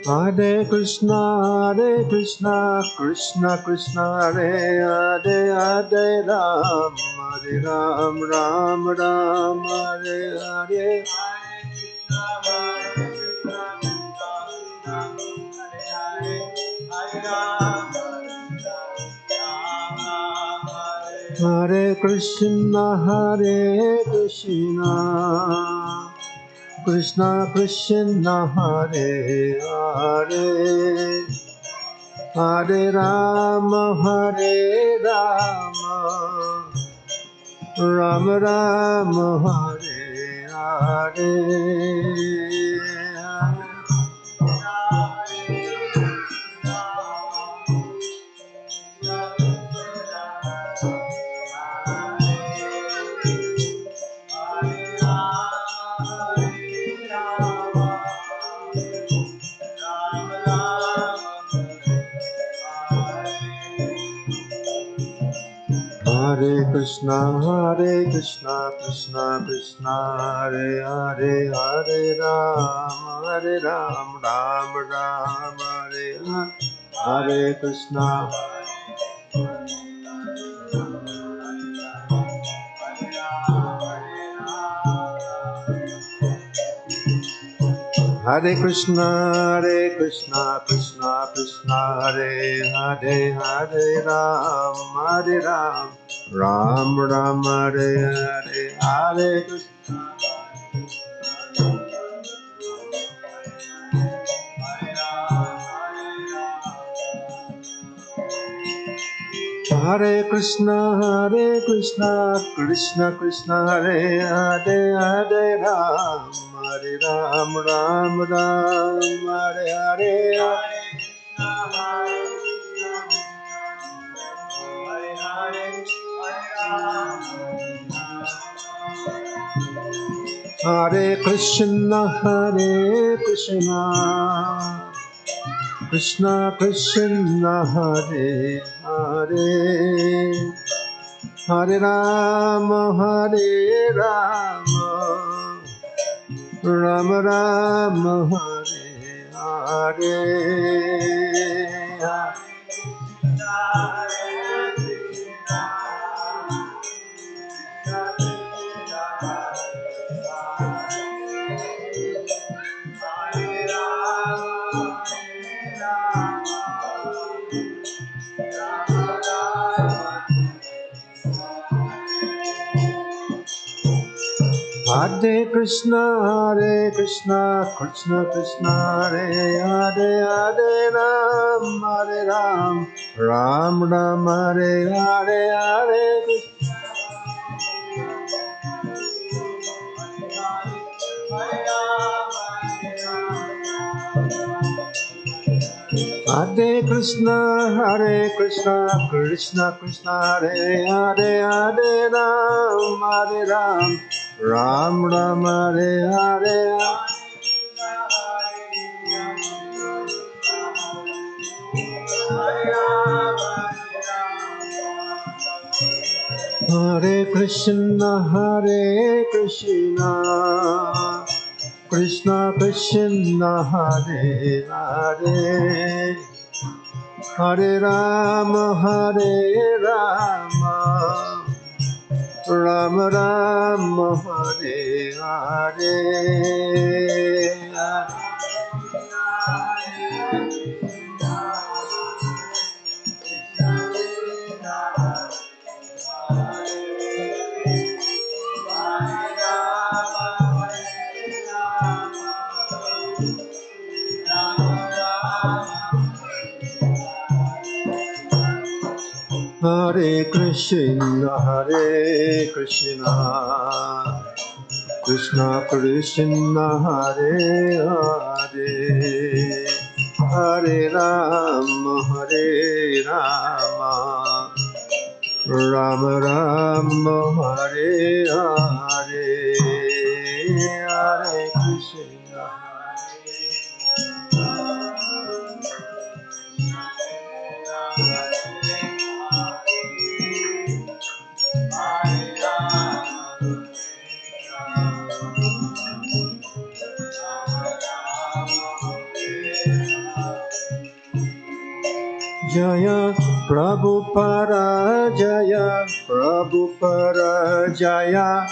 Hare Krishna, Krishna Krishna, Hare Hare, Hare Ram, Hare Ram, Ram Ram, Hare Hare. Hare Krishna, Krishna Krishna, Hare Hare, Hare Rama, Rama Rama, Hare Hare. Hare Krishna, Krishna Krishna, Hare Hare, Hare Ram, Ram Ram, Hare Hare. Hare Krishna. Hare Krishna, Krishna Krishna, Hare Hare, Hare Ram, Ram Ram, Hare Hare. Hare Krishna. Hare Krishna, Krishna Krishna, Hare Hare, Hare Ram, Ram Ram, Hare Hare. Hare Krishna, Krishna Krishna, Hare Hare, Hare Rama, Rama Rama, Hare Hare. Hare Krishna, Krishna Krishna, Hare Hare, Hare Ram, Ram Ram, Hare Hare, Hare Krishna. Hare Krishna, Krishna Krishna, Hare Hare, Hare Ram, Ram Ram, Hare Hare. Hare Krishna, Krishna Krishna, Hare Hare, Hare Rama, Rama Rama, Hare Hare. Hare Krishna, Krishna Krishna, Hare Hare, Hare Rama, Rama Rama, Hare Hare, Hare Krishna. Jaya Prabhupada Jaya Prabhupada Jaya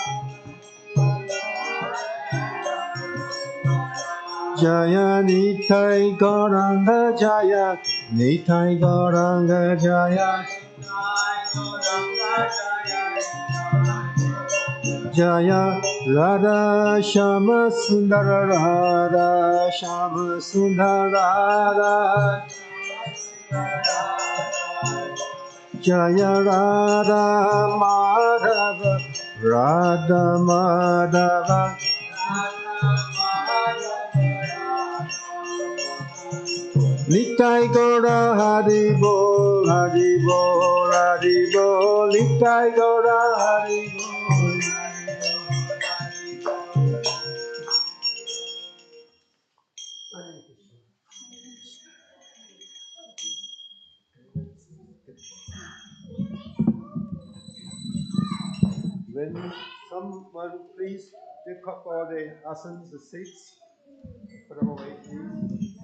Jaya Nitai Gauranga Jaya Nitai Gauranga Jaya Jaya Radha Shama Sundara Radha Shama Sundara Radha Jaya Radha Madhava Radha Madhava Nitai Gaura Hari Bol Hari Bol Hari Bol Nitai Gaura Hari Bol. When someone please take up all the asanas, the seats, put them away please.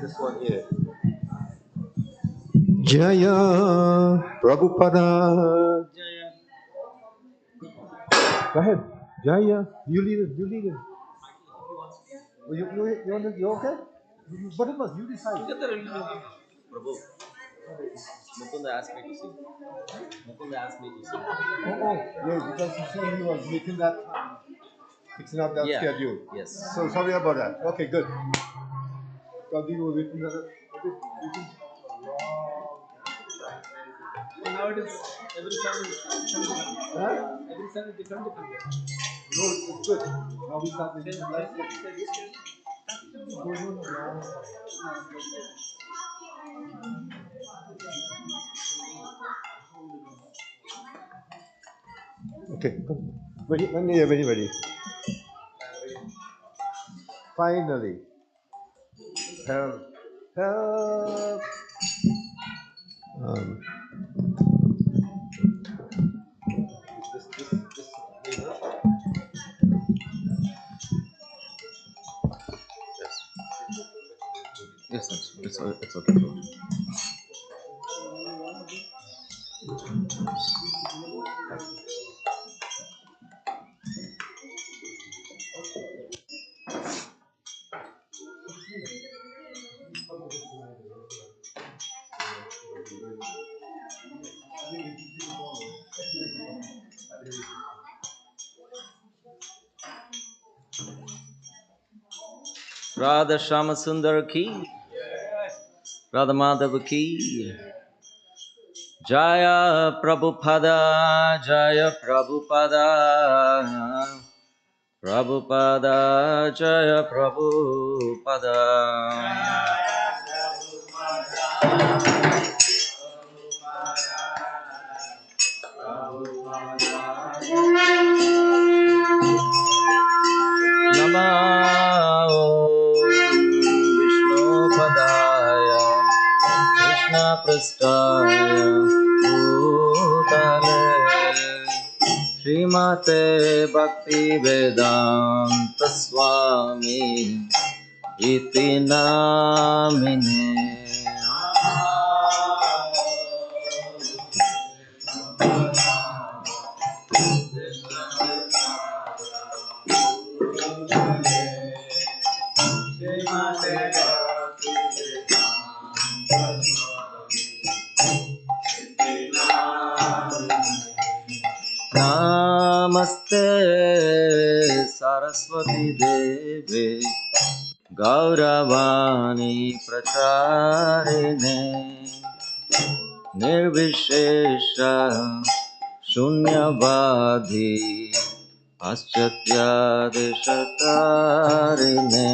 This one here. Jaya Prabhupada. Jaya. Go ahead. Jaya. You lead it. You lead it. You okay? Whatever. You decide. Prabhu. Mukunda asked me to sing. Mukunda asked me to sing. Oh, yeah, because you see he was making that, fixing up that schedule. Yes. So sorry about that. Okay, good. Because we were waiting that. Now it is every Sunday different. Huh? Every Sunday different. No, it's good. Now we start with the last Okay, ready. Finally. Help. Help. Yes, it's okay. Bro. Radha Shama Sundar ki, Radha Madhava ki, Jaya Prabhupada, Jaya Prabhupada, Prabhupada, Jaya Prabhupada. Namo Vishnu Padaya Krishna Prasthaya Bhutale Srimate Bhakti Vedanta Swami Iti Namine. Namaste Saraswati Deve Gauravani Pracharine Nirvishesha Shunyavadhi Paschatya Deshatarine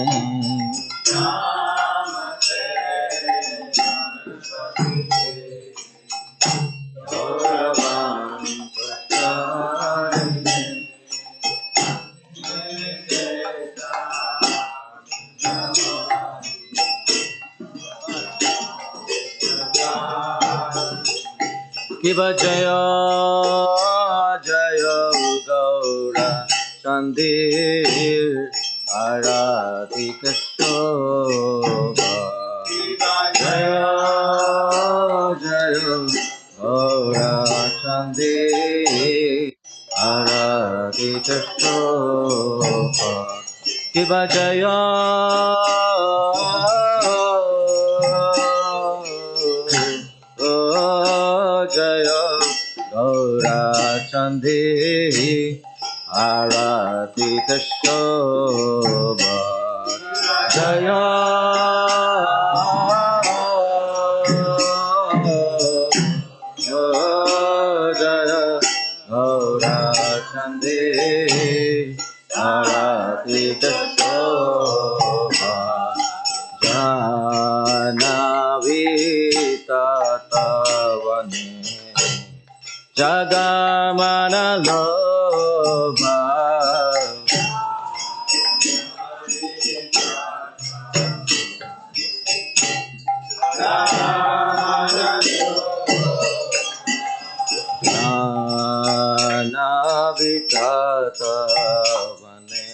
Gauravan Pratarine Kiva Jaya Jaya Gaura Chandir Aradhika Shobha Jaya Jaya Gaura Chandir Aradhika Shobha Kiva Jaya Jaya Gaura Chandhi Aradhita Shobha Jaya Jaya Gaura Chandhi Aradhita Shobha Janavita Tavane Jagamana Lobha Janavita Tavane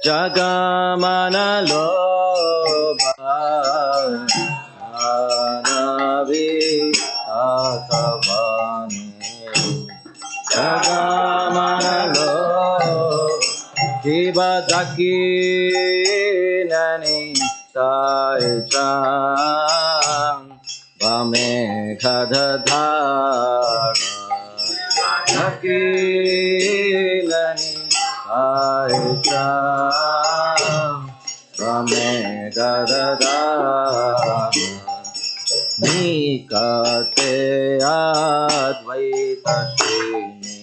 Jagamana Lobha Janavita Tavane Jagamana Lobha Jiva Daki Nani Taichan Vame Khadadhara Daki Nani Taichan Vame Khadadhara Nikate Advaita Srini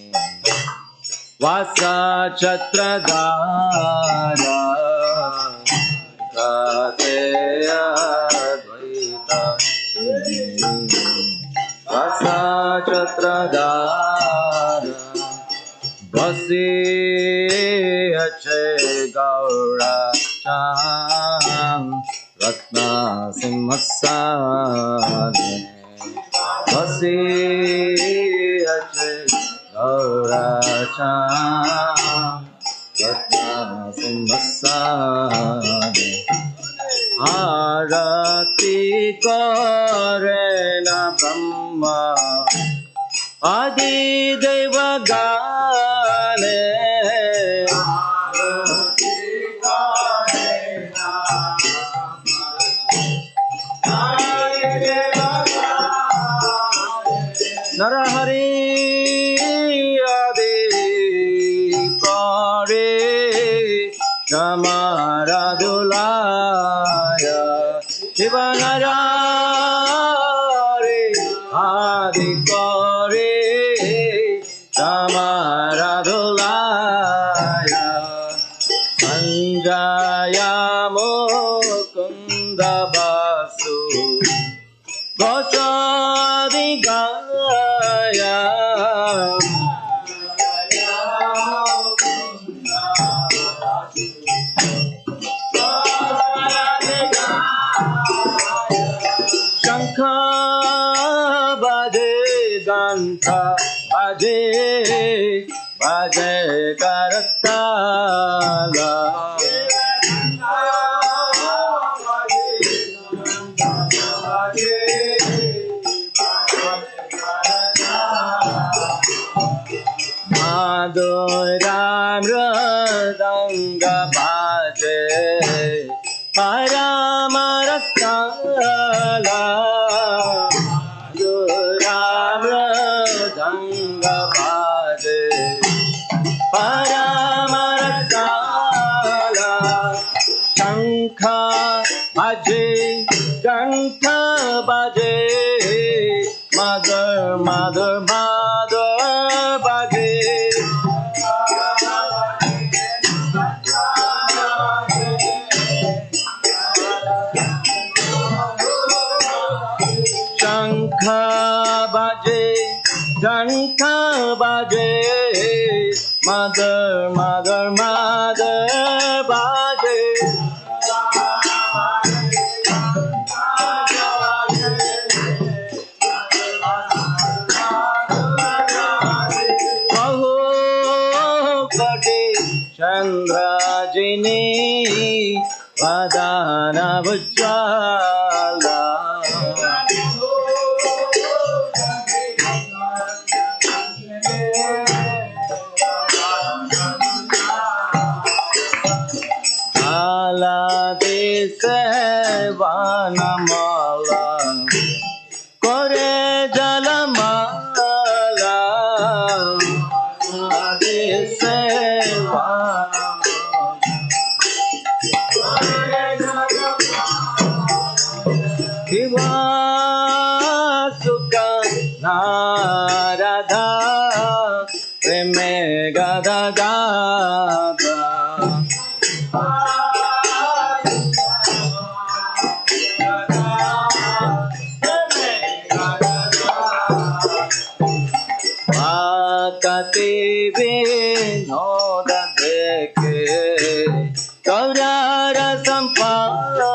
Vasa Chatradara Nikate Advaita Srini Vasa Chatradara Vasi Ache Gaura Cham Ratna Simhasane Vasi Ache Gaura Cham Ratna Simhasane Arati Karena Brahma Adi Deva Gane Narahari Adi Kare Namaradulaya Shivanarari Adi Kare Namaradulaya Sanjaya Mukunda Basu Gosadi Gaya Shankha Bhaje Ganta Bhaje Bhaje Karatala Madhuram Radanga Bhaje Paramarastala Madhuram Radanga Bhaje Paramarastala Shankha Bhaje Gantha Bhaje Madhur Madhur Madhur Bhaje Vijayajini Vadana Vujjala Mala dese vanamala Kore jalamala Mala dese vanamala Diva sukha narada Preme gada gada Kati vinoda dekhe Gaurara sampada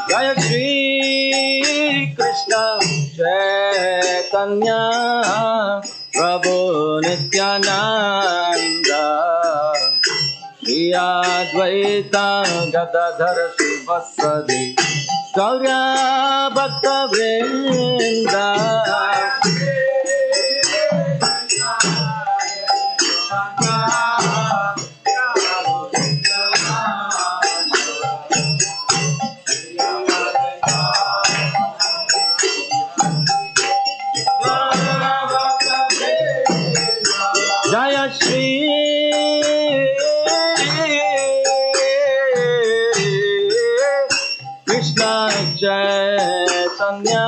Jaya Shri Krishna Chaitanya Prabhu Nityananda Shri Advaita Gadadhar Shivasadi Gaura Bhakta Vrinda Jaya Shri Krishna Chaitanya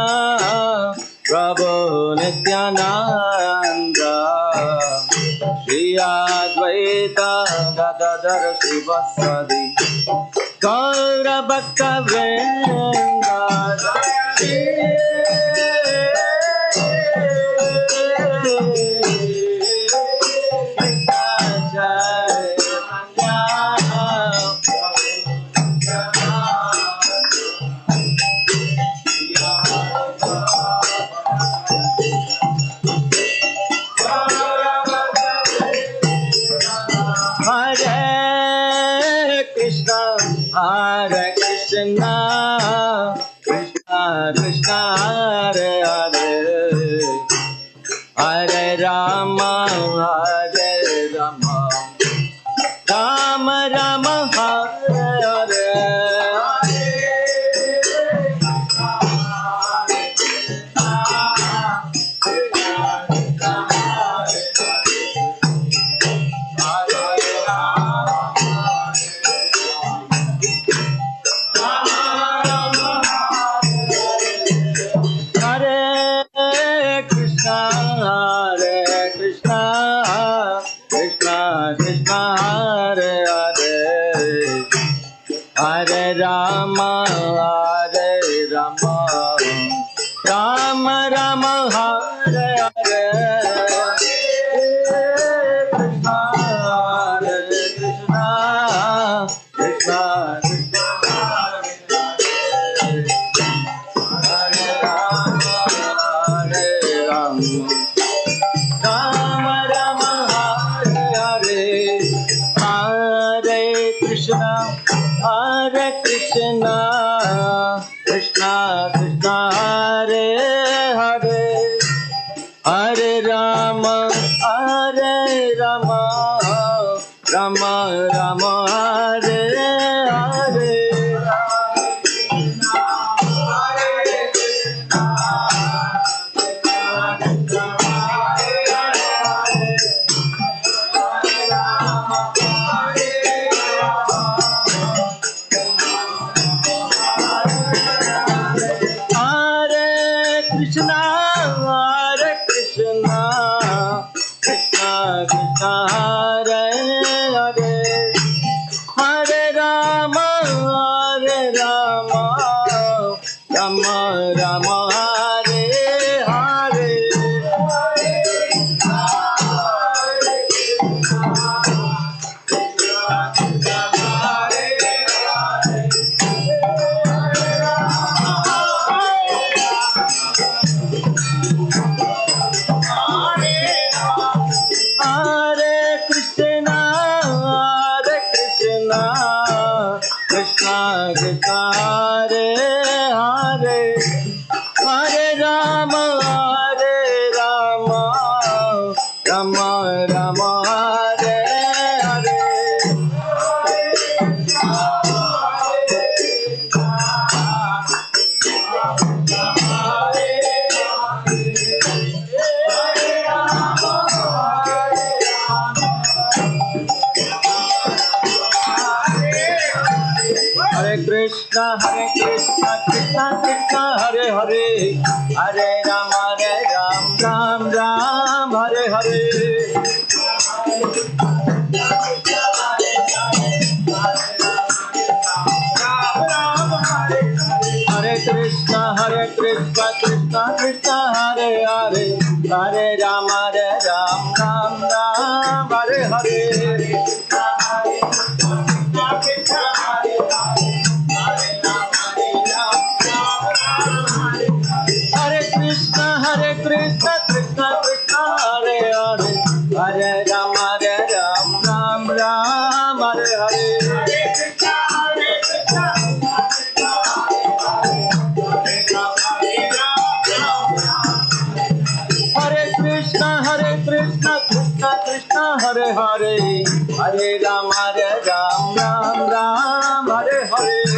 Prabhu Nityananda Shri Advaita Gadadhar Shivasadi Gaura Bhakta Vrinda Hare Krishna, Krishna Krishna, Hare Hare, Hare Rama, Hare Rama, Rama Rama, Hare Hare. Hare Rama, Hare Rama, Rama Rama, Hare Hare. Krishna, Hare Krishna, Krishna Krishna, Hare Rama, Hare Rama, Rama Rama, Hare Hare. Hare Krishna, Hare Krishna, Krishna Krishna, Hare Hare, Hare Rama, Hare Rama, Rama Rama, Hare Hare. Krishna, Hare Krishna, Krishna Krishna, Hare Hare, Hare Rama, Hare Rama, Rama Rama, Hare Hare. Hare Hare, Hare Ram, Ram Ram, Hare Hare. Hare Krishna, Krishna Krishna, Hare Hare, Hare Ram, Ram Ram, Hare Hare. Hare Krishna, Krishna Krishna, Hare Hare, Hare Ram, Ram Ram, Hare Hare. Hare Krishna, Krishna Krishna, Hare Hare, Hare Ram, Ram Ram, Hare Hare.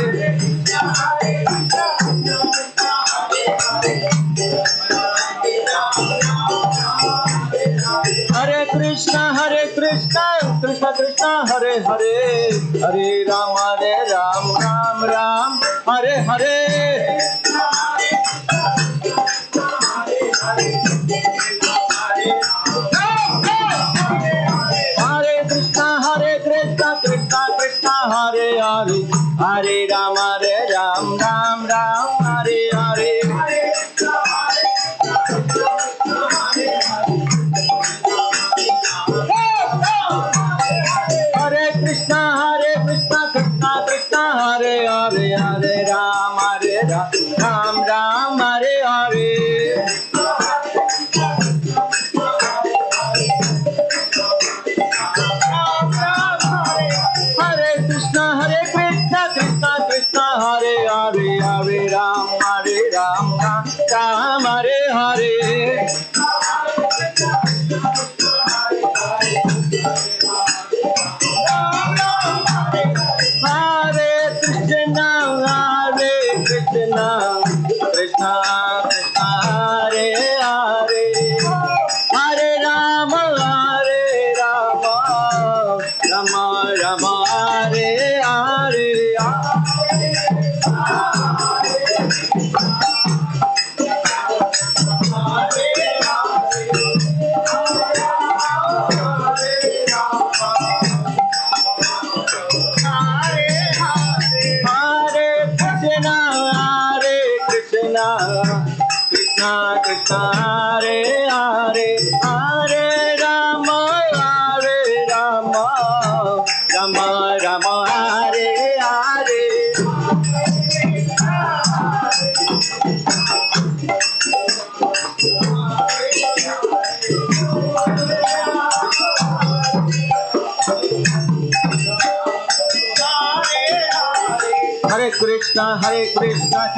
Hare Krishna, Krishna Krishna, Hare Hare, Hare Ram, Ram Ram, Hare Hare. Hare Krishna, Krishna Krishna, Hare Hare, Hare Ram, Ram Ram, Hare Hare. Hare Krishna, Krishna Krishna, Hare Hare, Hare Ram, Ram Ram, Hare Hare. Hare Krishna, Krishna Krishna, Hare Hare, Hare Ram, Ram Hare Hare. Hare Krishna, Krishna Krishna, Hare Hare, Hare Rama, Rama Rama, Hare Hare. Krishna Krishna, Hare Hare, Hare Rama, Rama Rama, Hare Hare. Hare Krishna,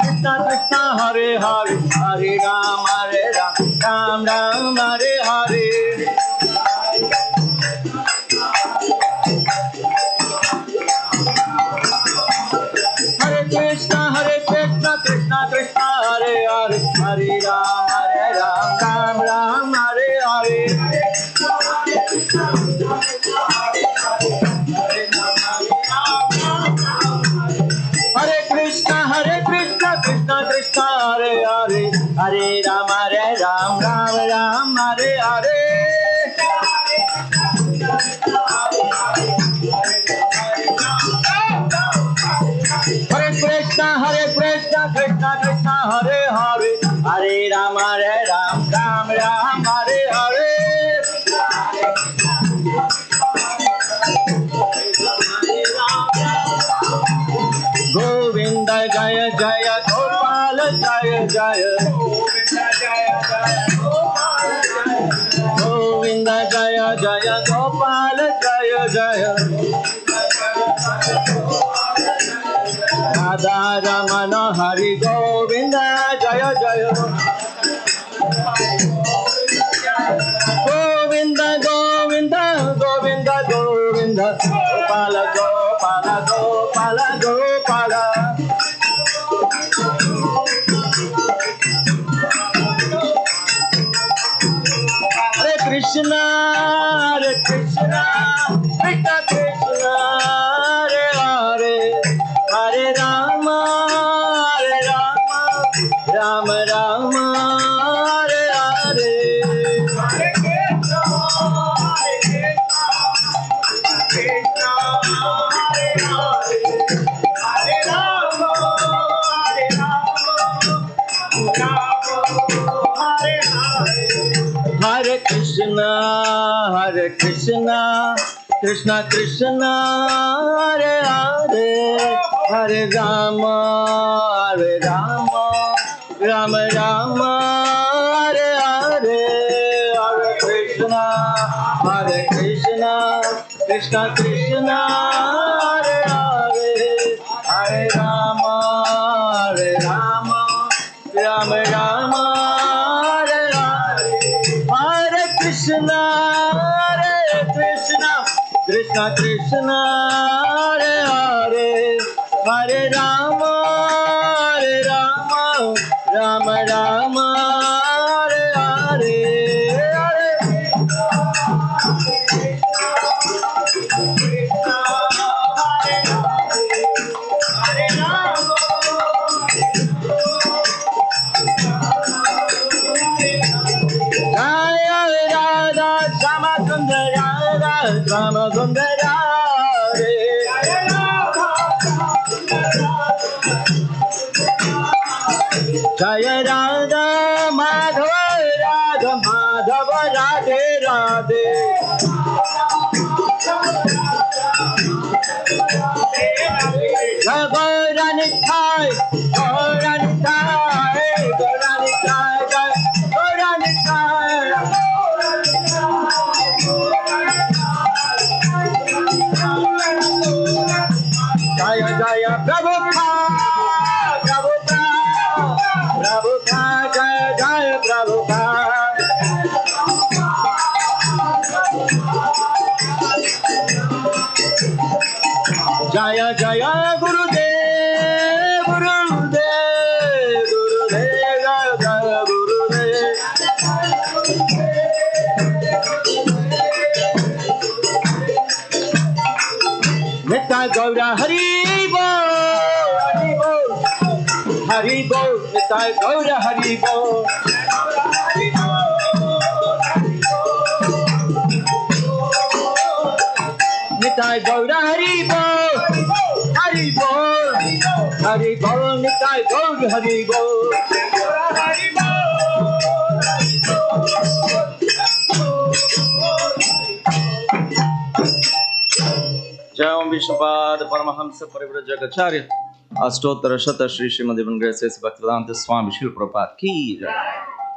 Krishna Krishna, Hare Hare, Hare Ram, Ram Ram, Hare Hare. Hare Krishna, Krishna Krishna, Hare Hare, Hare Ram, Ram Ram, Hare Hare. Hare Krishna, Krishna Krishna, Hare Hare, Hare Ram, Ram Ram, Hare Hare. Hare Krishna, Krishna Krishna, Hare Hare, Hare Ram, Ram Ram, Hare Hare. Govinda Jaya Jaya Gopal Jaya Jaya, Govinda Jaya Jaya Gopal Jaya Jaya, Radha Ramana Hari Govinda Jaya Jaya, Govinda Govinda Govinda Govinda, Gopala Gopala Gopala Gopala. Hare Krishna, Krishna Krishna, Hare Hare, Hare Rama, Rama Rama, Hare Hare, Hare Krishna, Krishna, Hare Hare, Hare Rama, Hare Rama, Rama Hare Hare, Hare Krishna, Krishna Krishna, Hare Hare, Hare Rama, Rama Rama, Hare Hare, Hare Krishna, Krishna Krishna, Hare Hare, Hare Rama, Rama Rama, Hare Hare, Hare Krishna, Krishna Krishna, Hare Hare, Hare Rama, Rama Rama, Hare Hare, Hare Krishna, Hare Rama, Jaya Radha Shama Sundara, Shama Sundara, Jaya Radha Madhava, Radha Madhava, Radhe Radhe, Gauranitai, Gauranitai, Gauranitai, Gauranitai, Jaya Jaya Prabhupada, Prabhupada, Jaya Jaya Prabhupada, Jaya Jaya Gurudev, Gurudev, Gurudev, Jaya Jaya Gurudev, Nitya Gaura Hari Bol, Hari Bol, Hari Bol, Nitya Gaura Hari Bol, Nitya Gaura Hari Bol, Hari Bol, Hari Bol, Nitya Gaura Hari Bol, Hari Bol. जय ओम विष्णुपाद परमहंस परिव्राजकाचार्य अष्टोत्तर शत श्री श्रीमद् वेंकटेश भक्तिवेदांत स्वामी श्रील प्रभुपाद की जय।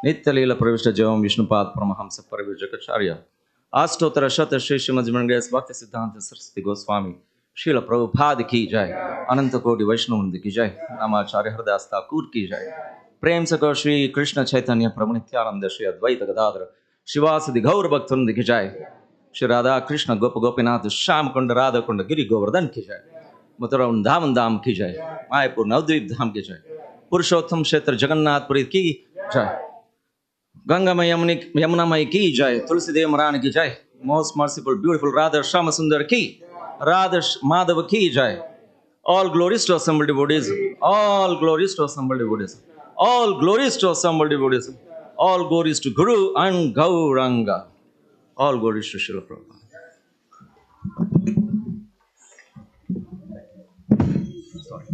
नित्य लीला प्रविष्ट जय ओम विष्णुपाद परमहंस परिव्राजकाचार्य अष्टोत्तर शत श्री श्रीमद् वेंकटेश भक्ति सिद्धांत सरस्वती गोस्वामी श्रील प्रभुपाद की जय। अनंत कोटि वैष्णव वृंद की जय। नामाचार्य हरदास ठाकुर की जय। प्रेम से कहो श्री कृष्ण चैतन्य प्रभु नित्यानंद श्री अद्वैत गदाधर शिवासदि गौर भक्त वृंद की जय। श्री राधा कृष्ण गोप गोपीनाथ श्याम कुंड राधा कुंड गिरि गोवर्धन की जय। मथुरा धाम धाम की जय। मायापुर नवद्वीप धाम की जय। पुरुषोत्तम क्षेत्र जगन्नाथपुरी की जय। गंगा मई यमुना मई की जय। तुलसी देव महारानी की जय। Most merciful beautiful Radha Shyam सुंदर की, राधा माधव की जय। All glories to assembled devotees. All glories to assembled devotees. All glories to assembled devotees. All glories to Guru and Gauranga. All glories to Srila Prabhupada. Sorry.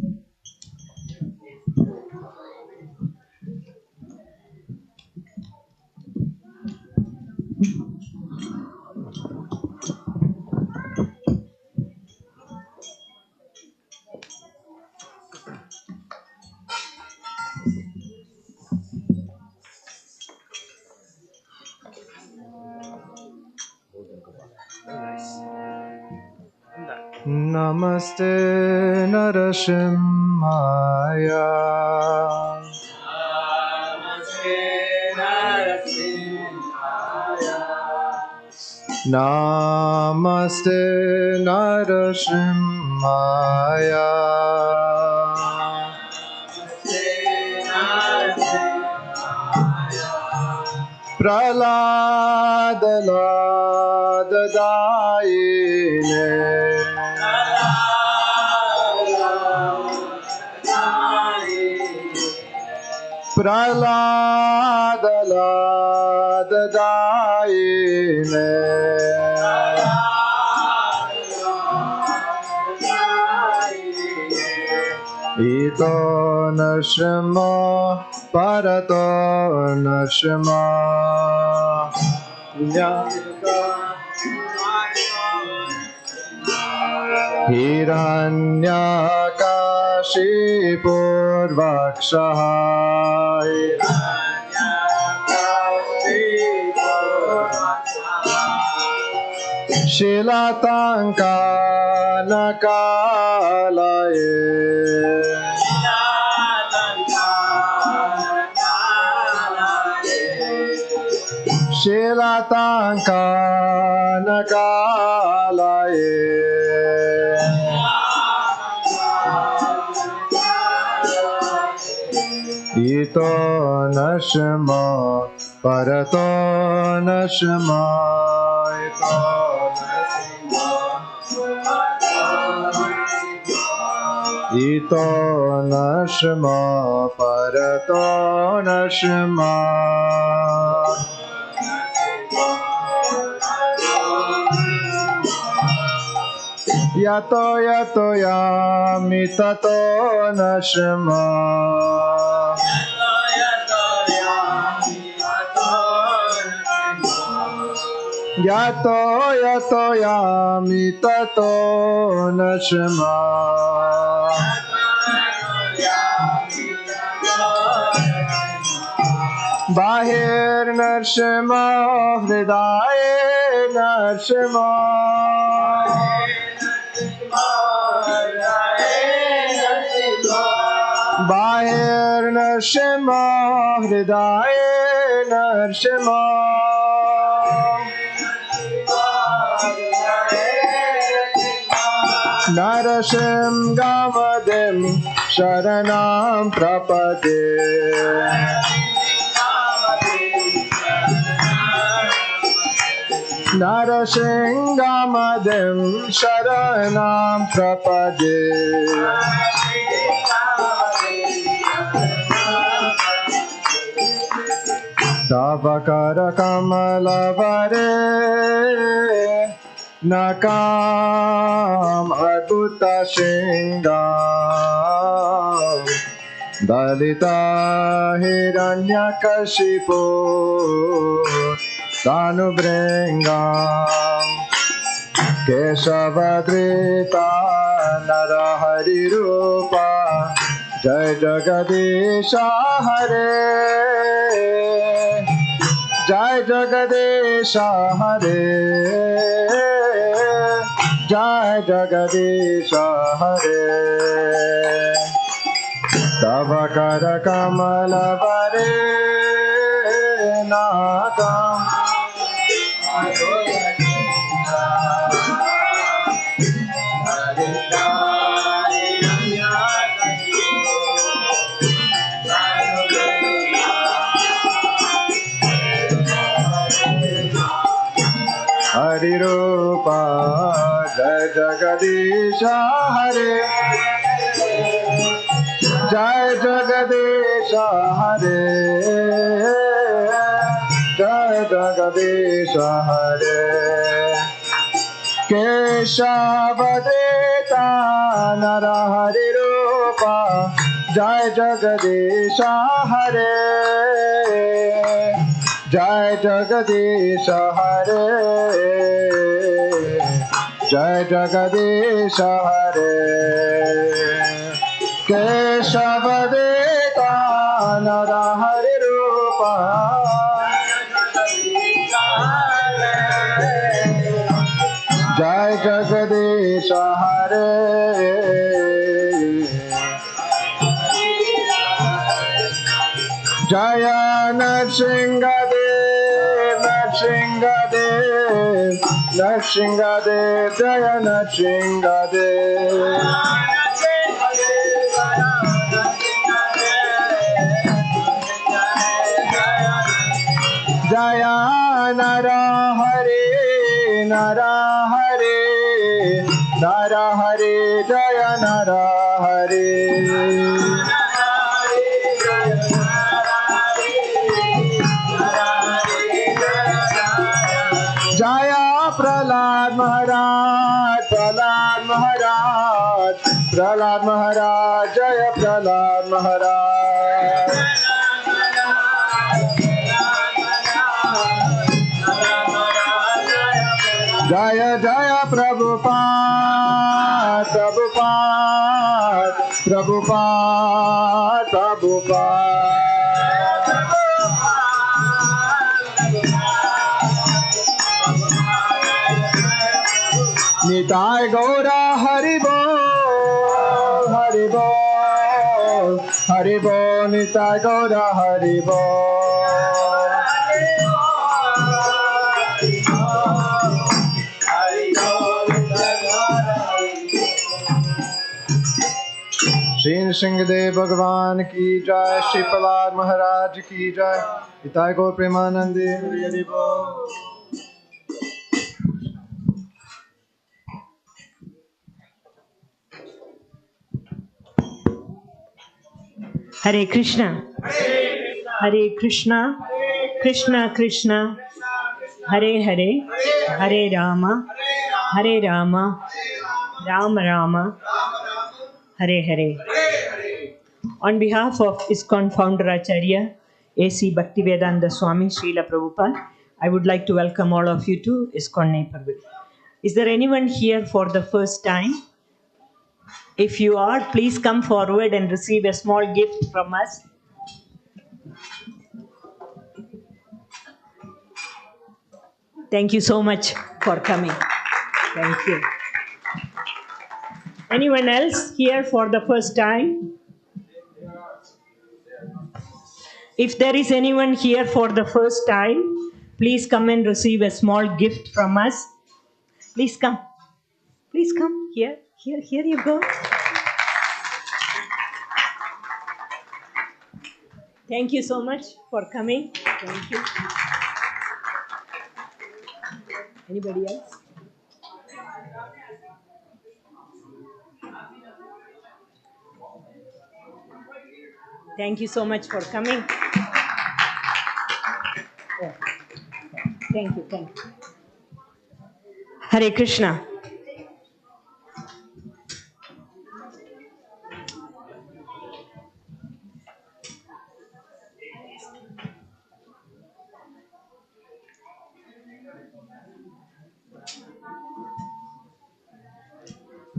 Namaste Narasimhaya. Namaste Narasimhaya. Prahlada Dayine. Prahlad लाद दायिने इतो नश्मा परतो नश्मा हिरण्यकाशिपूर्वक्षः शिलाताङ्कानकालये शिलाताङ्कानकालये इतो नश्मा परतो नश्मा इतो नश्मा परतो नश्मा यतो यतो यामि ततो नश्मा यतो यतो यामि ततो नश्मा बाहिर्नश्मा हृदये नश्मा बाहिर्नश्मा हृदये नश्मा नरसिंहमदिं शरणं प्रपद्ये नरसिंहमदिं शरणं प्रपद्ये तव करकमलवरे नकाम अद्भुत सिंगाम दलिता हिरण्यकशिपो तानुभृङ्गाम केशवधृता नरहरिरूपा जय जगदीश हरे जय जगदीश हरे जय जगदीश हरे तव कर कमल वरे नागम हरि रूपा जय जगदीश हरे जय जगदीश हरे जय जगदीश हरे केशवदेता नर हरि रूपा जय जगदीश हरे जय जगदीश हरे जय जगदीश हरे केशवदेता नर हरि रूपा जय जगदीश हरे जय नरसिंहदेव नरसिंहदेव नरसिंहदेव जय नरसिंहदेव जय नर हरे नर हरे नर हरे जय नर हरे Prahlad Maharaj, Jaya Prahlad Maharaj. Jaya Jaya Prabhupada, Prabhupada, Prabhupada, Prabhupada. Nitai Gaura Haribo, Haribo, Haribo, Nitai Gaura Haribo. Shri Nrsimhadev Bhagavan ki jai, Shri Prahlad Maharaj ki jai, Nitai Gaur Premanande Hari Hari Bol. Hare Krishna, Hare Krishna, Krishna Krishna, Hare Hare, Hare Rama, Hare Rama, Rama Rama, Hare Hare. On behalf of ISKCON founder Acharya A.C. Bhaktivedanta Swami Srila Prabhupada, I would like to welcome all of you to ISKCON Naperville. Is there anyone here for the first time? If you are, please come forward and receive a small gift from us. Thank you so much for coming. Thank you. Anyone else here for the first time? If there is anyone here for the first time, please come and receive a small gift from us. Please come. Please come. Here you go. Thank you so much for coming. Thank you. Anybody else? Thank you so much for coming. Oh, thank you. Hare Krishna.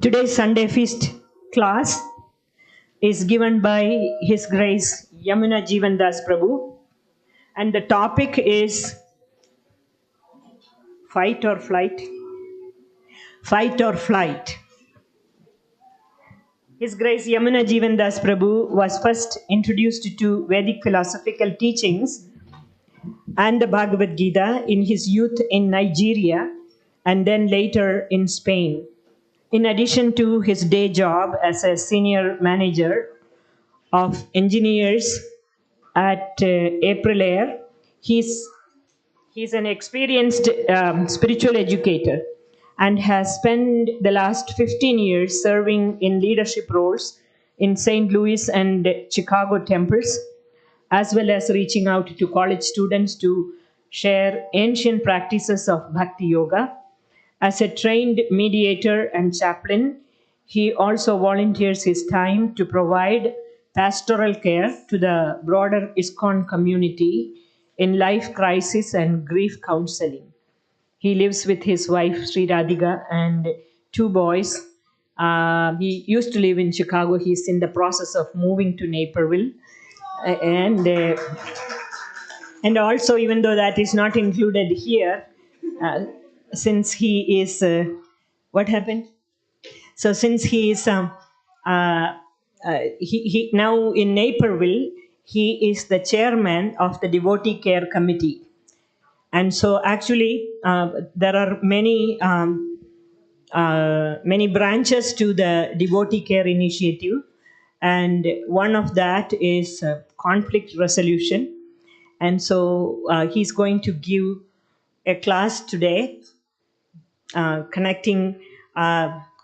Today's Sunday feast class is given by His Grace Yamuna Jivana Prabhu, and the topic is fight or flight. Fight or flight. His Grace Yamuna Jivana Prabhu was first introduced to Vedic philosophical teachings and the Bhagavad Gita in his youth in Nigeria and then later in Spain. In addition to his day job as a senior manager of engineers at April Air, he's an experienced spiritual educator and has spent the last 15 years serving in leadership roles in St. Louis and Chicago temples, as well as reaching out to college students to share ancient practices of Bhakti Yoga. As a trained mediator and chaplain, he also volunteers his time to provide pastoral care to the broader ISKCON community in life crisis and grief counseling. He lives with his wife Sri Radhika and two boys. He used to live in Chicago. He's in the process of moving to Naperville. And also, even though that is not included here, since he is what happened? So since he is he now in Naperville, he is the chairman of the Devotee Care Committee, and so actually there are many branches to the Devotee Care Initiative, and one of that is conflict resolution. And so he's going to give a class today connecting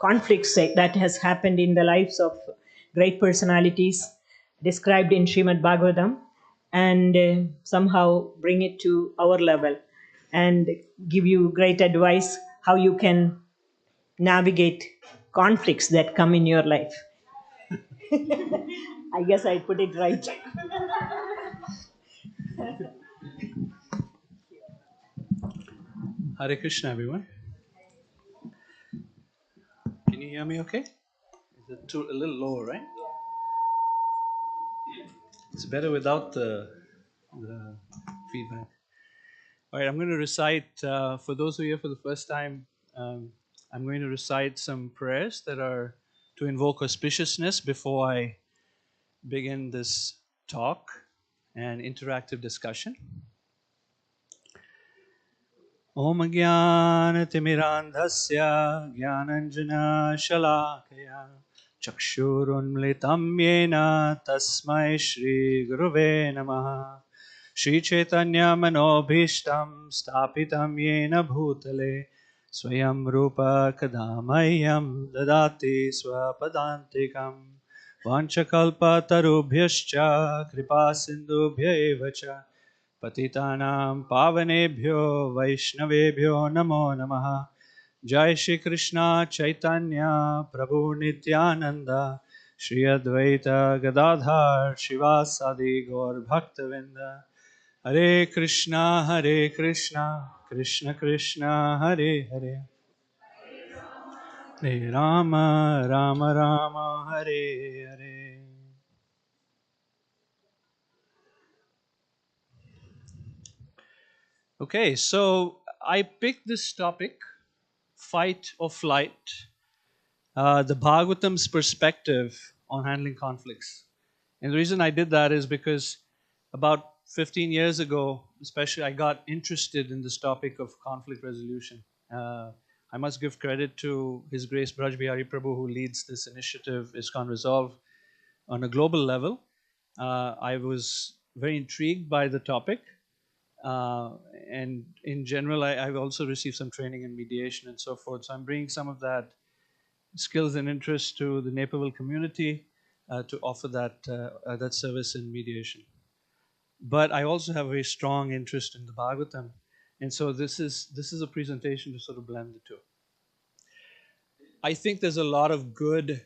conflicts that has happened in the lives of great personalities described in Srimad Bhagavatam, and somehow bring it to our level and give you great advice how you can navigate conflicts that come in your life. I guess I put it right. Hare Krishna, everyone. Can you hear me okay? Is it a little lower, right? It's better without the feedback. All right, I'm going to recite, for those who are here for the first time, I'm going to recite some prayers that are to invoke auspiciousness before I begin this talk and interactive discussion. Om Jnana-timirandhasya Jnananjana-shalakaya Chakshurunmlitam Yena Tasmai Shri Guruve Namaha Shri Chaitanya Manobhishtam Stapitam Yena Bhutale Swayam Rupa Kadamayam Dadati Swapadantikam Vanchakalpa Tarubhyascha Kripa Sindhubhya Evacha पतितानां पावनेभ्यो वैष्णवेभ्यो नमो नमः जय श्री कृष्ण चैतन्य प्रभु नित्यानंद श्री अद्वैत गदाधर शिवासादि गौर भक्तवृंद हरे Krishna Krishna Krishna Hare Hare Hare Ram Ram Ram Hare Hare. Okay, so I picked this topic, fight or flight, the Bhagavatam's perspective on handling conflicts. And the reason I did that is because about 15 years ago, especially, I got interested in this topic of conflict resolution. I must give credit to His Grace Braj Bihari Prabhu, who leads this initiative, ISKCON Resolve, on a global level. I was very intrigued by the topic. And in general, I've also received some training in mediation and so forth. So I'm bringing some of that skills and interest to the Naperville community to offer that service in mediation. But I also have a very strong interest in the Bhagavatam, and so this is a presentation to sort of blend the two. I think there's a lot of good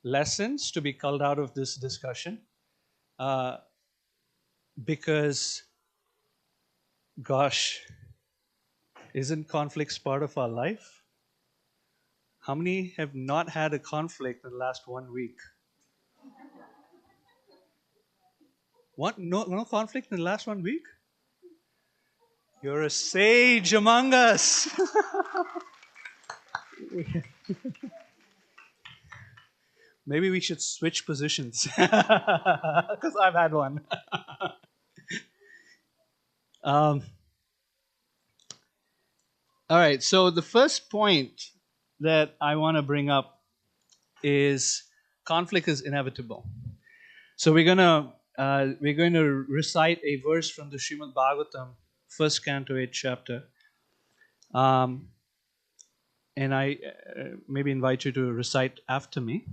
lessons to be culled out of this discussion, because, gosh, isn't conflicts part of our life? How many have not had a conflict in the last 1 week? What? No conflict in the last 1 week? You're a sage among us. Maybe we should switch positions, because I've had one. All right, so the first point that I want to bring up is conflict is inevitable. So we're going to recite a verse from the Srimad Bhagavatam, first canto, 8th chapter. And I maybe invite you to recite after me.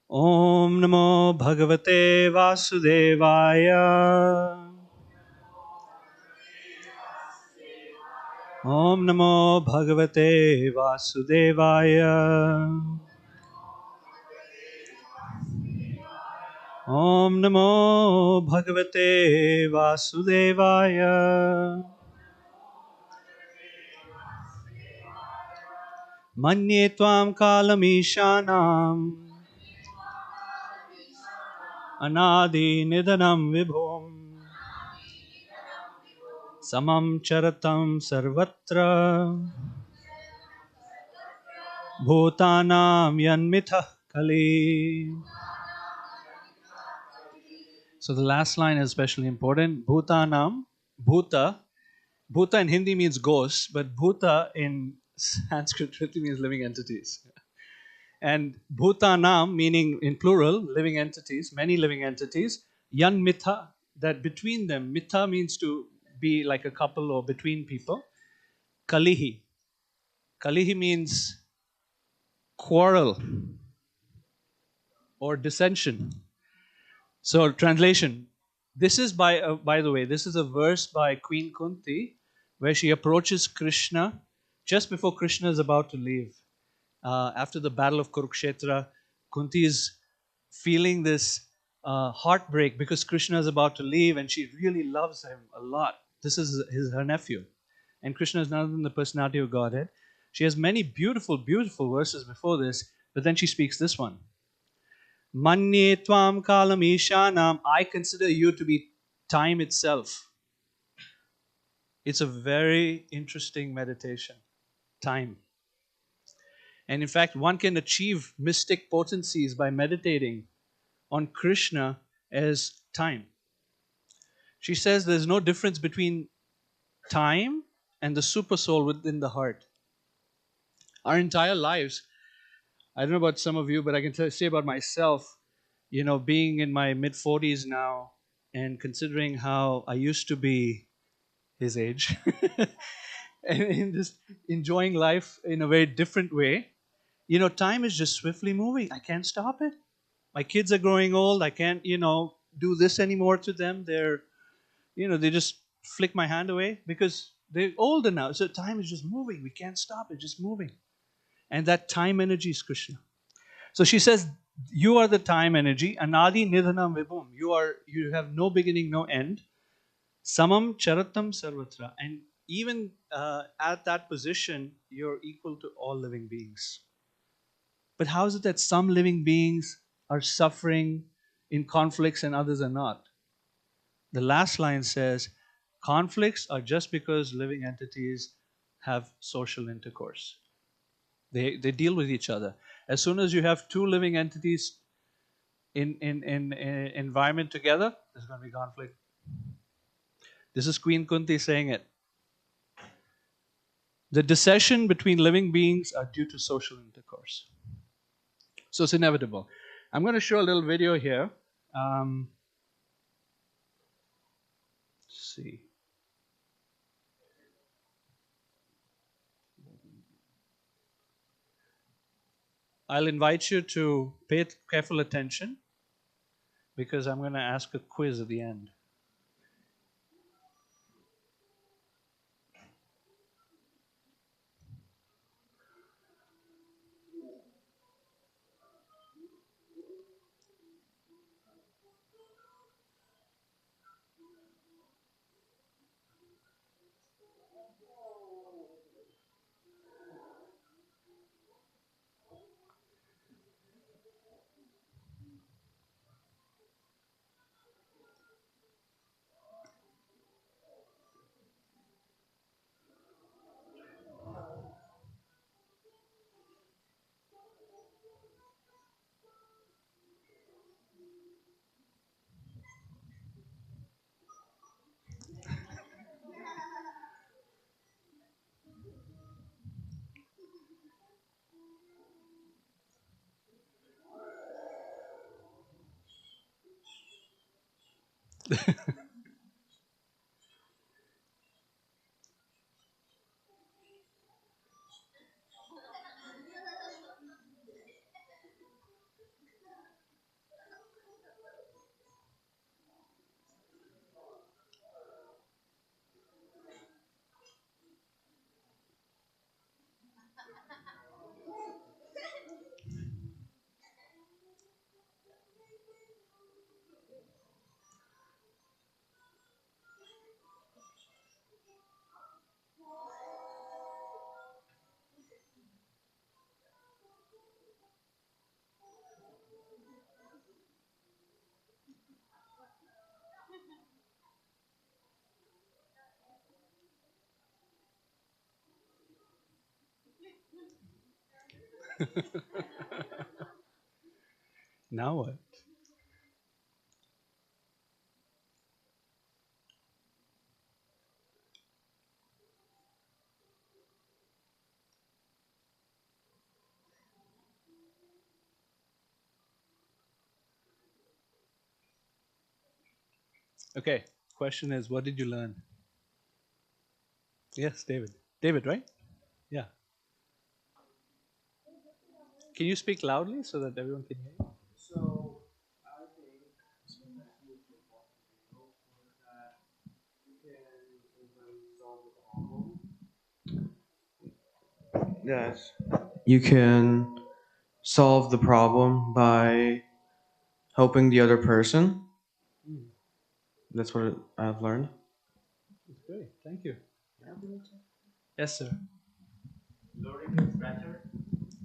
Om Namo Bhagavate Vasudevaya. Om Namo Bhagavate Vasudevaya. Om Namo Bhagavate Vasudevaya. Manye Tvam Kalamishanam Anadi Nidanam Vibhum Samam Charatam Sarvatra Bhutanam Yanmitha Kali. So the last line is especially important. Bhutanam, Bhuta. Bhuta in Hindi means ghost, but Bhuta in Sanskrit really means living entities. And Bhutanam, meaning in plural, living entities, many living entities. Yan Mitha, that between them. Mitha means to be like a couple or between people. Kalihi. Kalihi means quarrel or dissension. So translation. This is by the way, this is a verse by Queen Kunti where she approaches Krishna just before Krishna is about to leave. After the battle of Kurukshetra, Kunti is feeling this heartbreak because Krishna is about to leave and she really loves him a lot. This is her nephew. And Krishna is none other than the personality of Godhead. She has many beautiful, beautiful verses before this, but then she speaks this one. Manye tvam kalam ishanam, I consider you to be time itself. It's a very interesting meditation. Time. And in fact, one can achieve mystic potencies by meditating on Krishna as time. She says there's no difference between time and the super soul within the heart. Our entire lives, I don't know about some of you, but I can say about myself, being in my mid 40s now and considering how I used to be his age and just enjoying life in a very different way. Time is just swiftly moving. I can't stop it. My kids are growing old. I can't, do this anymore to them. They just flick my hand away because they're older now. So time is just moving. We can't stop it, just moving. And that time energy is Krishna. So she says, you are the time energy. Anadi nidhanam vibhum. You have no beginning, no end. Samam charatam sarvatra. And even at that position, you're equal to all living beings. But how is it that some living beings are suffering in conflicts and others are not? The last line says, conflicts are just because living entities have social intercourse. They deal with each other. As soon as you have two living entities in environment together, there's going to be conflict. This is Queen Kunti saying it. The dissension between living beings are due to social intercourse. So it's inevitable. I'm going to show a little video here. Let's see. I'll invite you to pay careful attention because I'm going to ask a quiz at the end. Now what? Okay, question is, what did you learn? Yes, David. David, right? Yeah. Can you speak loudly so that everyone can hear you? So, I think sometimes most important thing is that you can sometimes solve the problem. Yes. You can solve the problem by helping the other person. That's what I've learned. That's great. Thank you. Yes, sir.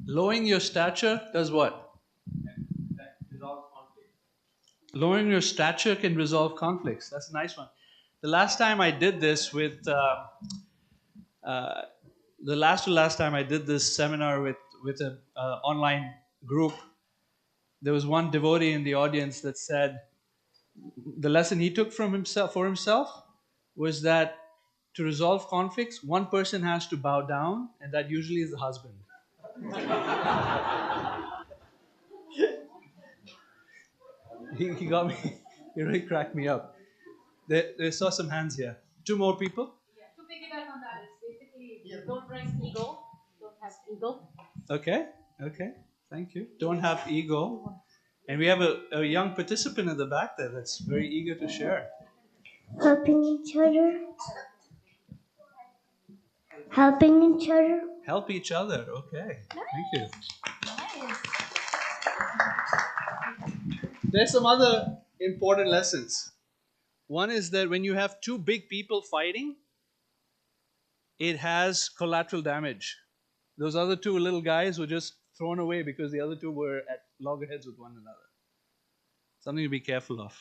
Lowering your stature does what? Lowering your stature can resolve conflicts. That's a nice one. The last time I did this with the last time I did this seminar with an online group, there was one devotee in the audience that said the lesson he took from himself for himself was that to resolve conflicts, one person has to bow down, and that usually is the husband. He got me. He really cracked me up. There saw some hands here. Two more people. To piggyback on that, it's basically don't raise ego, don't have ego. Okay. Thank you. Don't have ego. And we have a young participant in the back there that's very eager to share. Helping each other. Helping each other. Help each other. Okay. Thank you. There's some other important lessons. One is that when you have two big people fighting, it has collateral damage. Those other two little guys were just thrown away because the other two were at loggerheads with one another. Something to be careful of.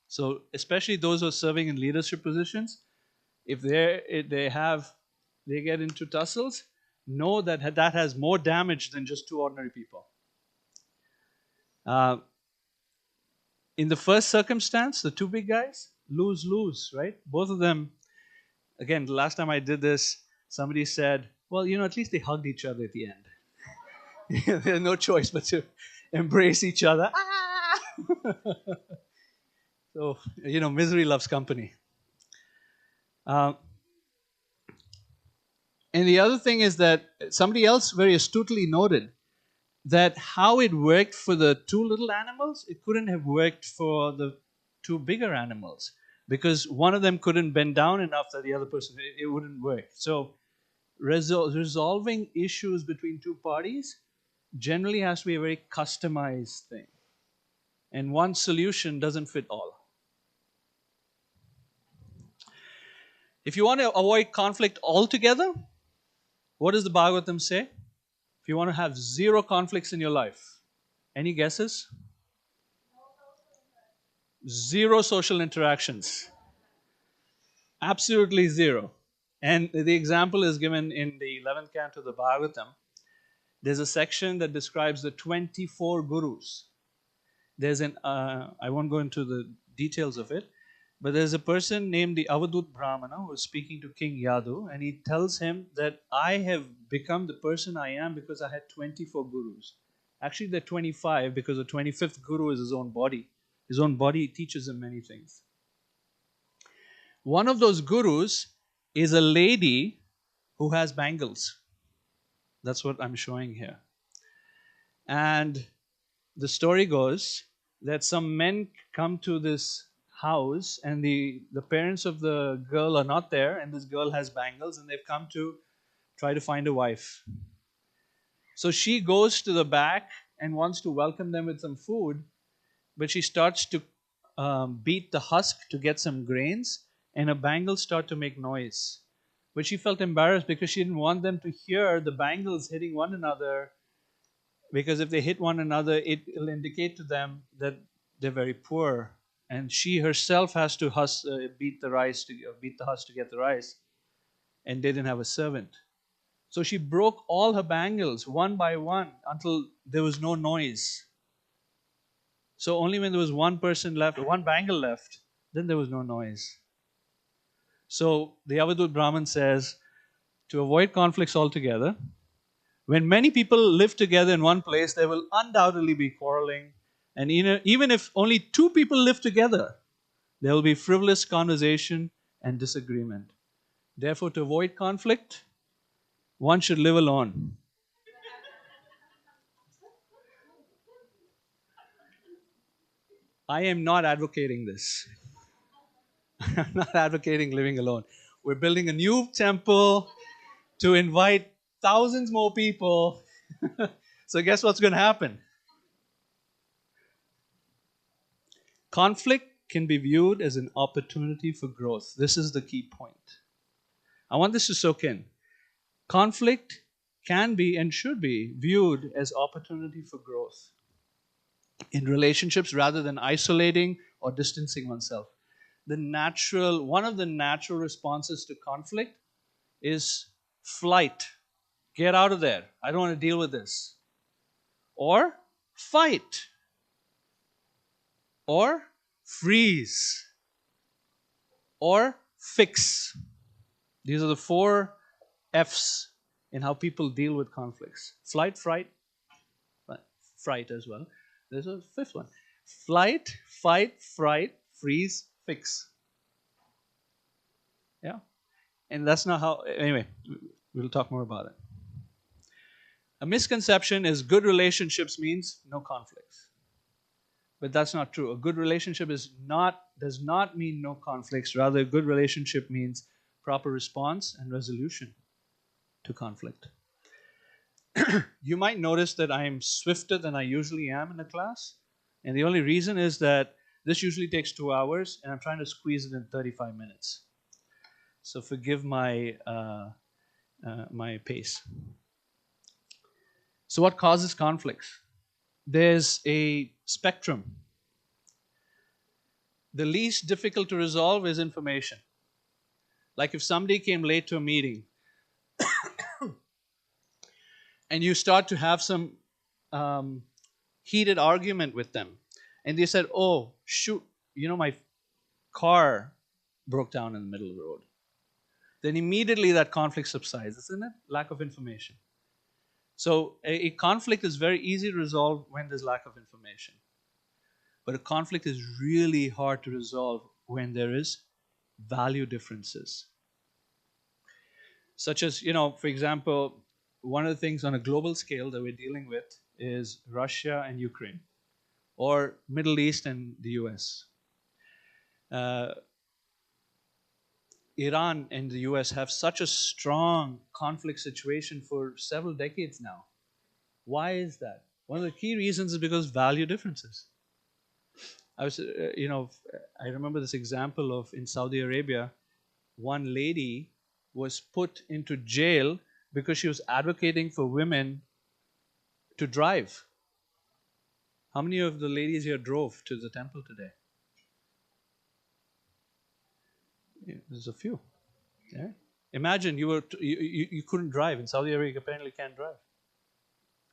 So, especially those who are serving in leadership positions, if they get into tussles, know that that has more damage than just two ordinary people. In the first circumstance, the two big guys, lose, right? Both of them, again, the last time I did this, somebody said, well, at least they hugged each other at the end. There's no choice but to embrace each other. So, misery loves company. And the other thing is that somebody else very astutely noted that how it worked for the two little animals, it couldn't have worked for the two bigger animals because one of them couldn't bend down enough that the other person, it wouldn't work. So resolving issues between two parties generally has to be a very customized thing. And one solution doesn't fit all. If you want to avoid conflict altogether, what does the Bhagavatam say? If you want to have zero conflicts in your life, any guesses? Zero social interactions. Absolutely zero. And the example is given in the 11th canto of the Bhagavatam. There's a section that describes the 24 gurus. There's I won't go into the details of it, but there's a person named the Avadut Brahmana who is speaking to King Yadu, and he tells him that I have become the person I am because I had 24 gurus. Actually, there are 25 because the 25th guru is his own body. His own body teaches him many things. One of those gurus is a lady who has bangles. That's what I'm showing here. And the story goes that some men come to this house and the parents of the girl are not there, and this girl has bangles, and they've come to try to find a wife. So she goes to the back and wants to welcome them with some food, but she starts to beat the husk to get some grains, and her bangles start to make noise. But she felt embarrassed because she didn't want them to hear the bangles hitting one another, because if they hit one another, it will indicate to them that they're very poor. And she herself has to beat the husk to get the rice, and they didn't have a servant. So she broke all her bangles one by one until there was no noise. So only when there was one bangle left, then there was no noise. So the Avadut Brahman says, to avoid conflicts altogether, when many people live together in one place, there will undoubtedly be quarreling. And even if only two people live together, there will be frivolous conversation and disagreement. Therefore, to avoid conflict, one should live alone. I am not advocating this. I'm not advocating living alone. We're building a new temple to invite thousands more people. So guess what's going to happen? Conflict can be viewed as an opportunity for growth. This is the key point. I want this to soak in. Conflict can be and should be viewed as opportunity for growth in relationships rather than isolating or distancing oneself. One of the natural responses to conflict is flight. Get out of there. I don't want to deal with this. Or fight. Or freeze. Or fix. These are the 4 F's in how people deal with conflicts. Flight, fright as well. There's a 5th one. Flight, fight, fright, freeze, fix. Yeah. And that's not how, anyway, we'll talk more about it. A misconception is good relationships means no conflicts. But that's not true. A good relationship does not mean no conflicts. Rather, a good relationship means proper response and resolution to conflict. You might notice that I am swifter than I usually am in a class. And the only reason is that this usually takes 2 hours and I'm trying to squeeze it in 35 minutes. So forgive my my pace. So what causes conflicts? There's a spectrum. The least difficult to resolve is information. Like if somebody came late to a meeting and you start to have some heated argument with them and they said, oh, shoot, my car broke down in the middle of the road. Then immediately that conflict subsides, isn't it? Lack of information. So a conflict is very easy to resolve when there's lack of information. But a conflict is really hard to resolve when there is value differences. Such as, for example, one of the things on a global scale that we're dealing with is Russia and Ukraine, or Middle East and the US. Iran and the US have such a strong conflict situation for several decades now. Why is that? One of the key reasons is because value differences. I remember this example of in Saudi Arabia, one lady was put into jail because she was advocating for women to drive. How many of the ladies here drove to the temple today? Yeah, there's a few. Yeah. Imagine you couldn't drive. In Saudi Arabia, you apparently can't drive.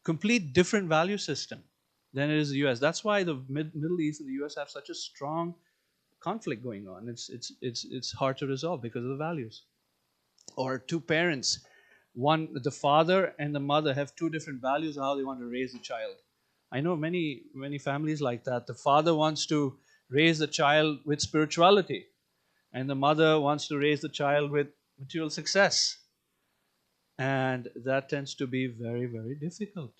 Complete different value system than it is the US. That's why the Middle East and the US have such a strong conflict going on. It's hard to resolve because of the values. Or 2 parents, the father and the mother have 2 different values of how they want to raise the child. I know many families like that. The father wants to raise the child with spirituality, and the mother wants to raise the child with material success. And that tends to be very, very difficult.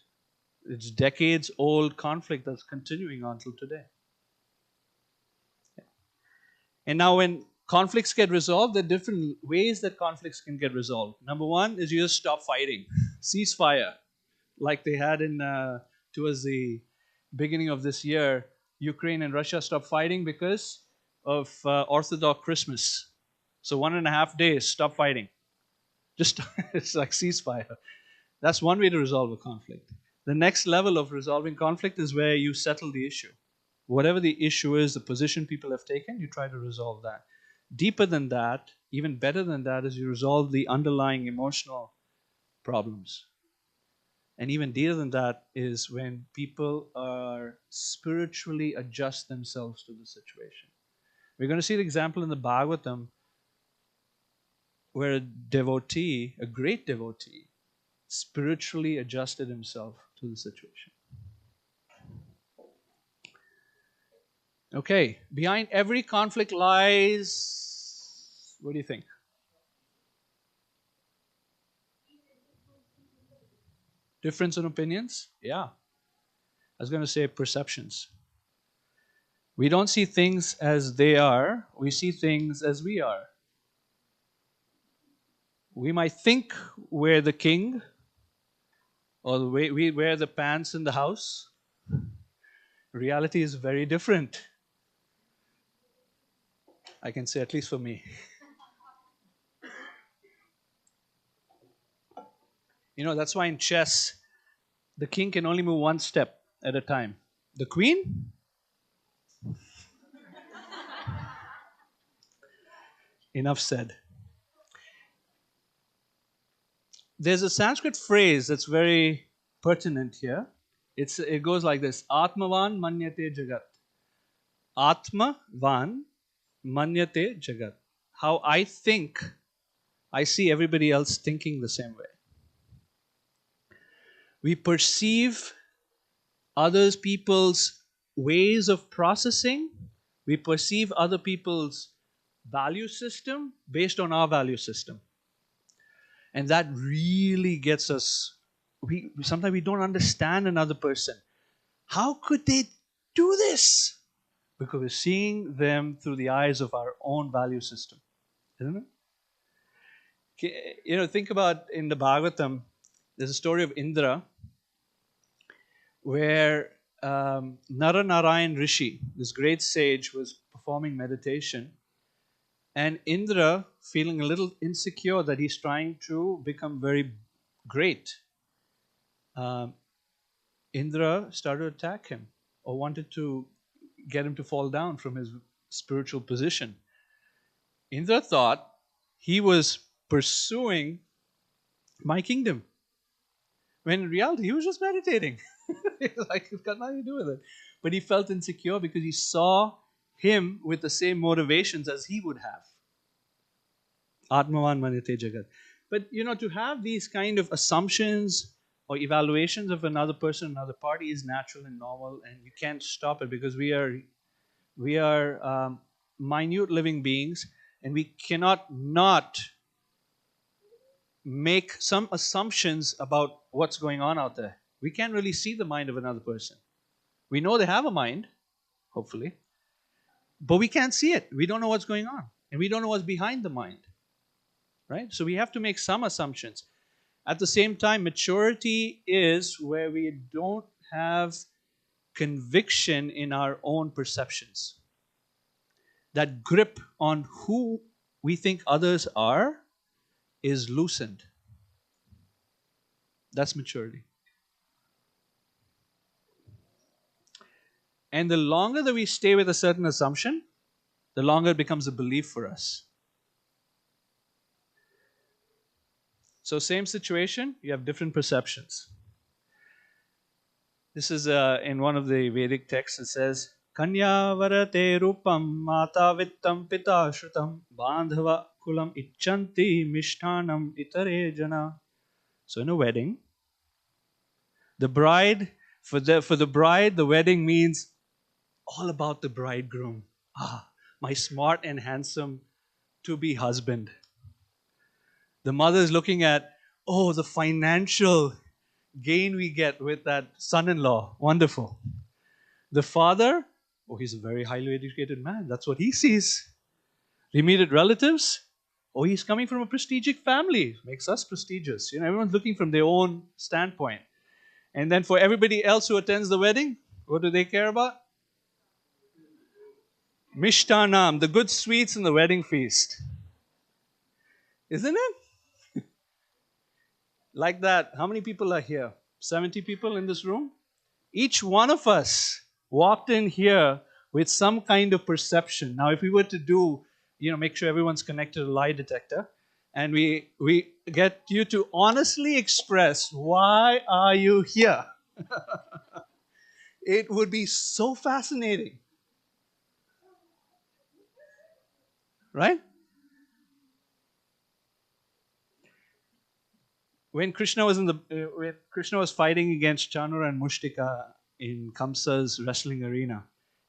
It's decades old conflict that's continuing on till today. And now when conflicts get resolved, there are different ways that conflicts can get resolved. Number 1 is you just stop fighting. Ceasefire. Like they had towards the beginning of this year, Ukraine and Russia stopped fighting because of Orthodox Christmas. So 1.5 days, stop fighting. Just it's like ceasefire. That's one way to resolve a conflict. The next level of resolving conflict is where you settle the issue. Whatever the issue is, the position people have taken, you try to resolve that. Deeper than that, even better than that, is you resolve the underlying emotional problems. And even deeper than that is when people are spiritually adjust themselves to the situation. We're going to see an example in the Bhagavatam where a devotee, a great devotee, spiritually adjusted himself to the situation. Okay, behind every conflict lies, what do you think? Difference in opinions? Yeah. I was going to say perceptions. We don't see things as they are, we see things as we are. We might think we're the king, or the way we wear the pants in the house. Reality is very different. I can say, at least for me. That's why in chess, the king can only move one step at a time. The queen? Enough said. There's a Sanskrit phrase that's very pertinent here. It goes like this: Atmavan manyate jagat. Atmavan manyate jagat. How I think, I see everybody else thinking the same way. We perceive others people's ways of processing. We perceive other people's value system based on our value system. And that really gets us, sometimes we don't understand another person. How could they do this? Because we're seeing them through the eyes of our own value system, isn't it? Think about in the Bhagavatam, there's a story of Indra where Naranarayan Rishi, this great sage, was performing meditation. And Indra, feeling a little insecure that he's trying to become very great, Indra started to attack him or wanted to get him to fall down from his spiritual position. Indra thought he was pursuing my kingdom, when in reality he was just meditating. It's got nothing to do with it. But he felt insecure because he saw him with the same motivations as he would have. Atmavan manite jagat. But to have these kind of assumptions or evaluations of another person, another party, is natural and normal, and you can't stop it because we are minute living beings, and we cannot not make some assumptions about what's going on out there. We can't really see the mind of another person. We know they have a mind, hopefully, but we can't see it. We don't know what's going on, and we don't know what's behind the mind, right? So we have to make some assumptions. At the same time, maturity is where we don't have conviction in our own perceptions. That grip on who we think others are is loosened. That's maturity. And the longer that we stay with a certain assumption, the longer it becomes a belief for us. So same situation, you have different perceptions. This is in one of the Vedic texts. It says, Kanya varate rupam mata vittam pita shrutam bandhava kulam icchanti mishtanam itare jana. So in a wedding, the bride, for the bride, the wedding means all about the bridegroom. My smart and handsome to-be husband. The mother is looking at, the financial gain we get with that son-in-law. Wonderful. The father, he's a very highly educated man. That's what he sees. The immediate relatives, he's coming from a prestigious family. Makes us prestigious. Everyone's looking from their own standpoint. And then for everybody else who attends the wedding, what do they care about? Mishtanam, the good sweets in the wedding feast. Isn't it? Like that. How many people are here? 70 people in this room? Each one of us walked in here with some kind of perception. Now, if we were to do, make sure everyone's connected to a lie detector, and we get you to honestly express, why are you here? It would be so fascinating. Right? When Krishna was fighting against Chanura and Mushtika in Kamsa's wrestling arena,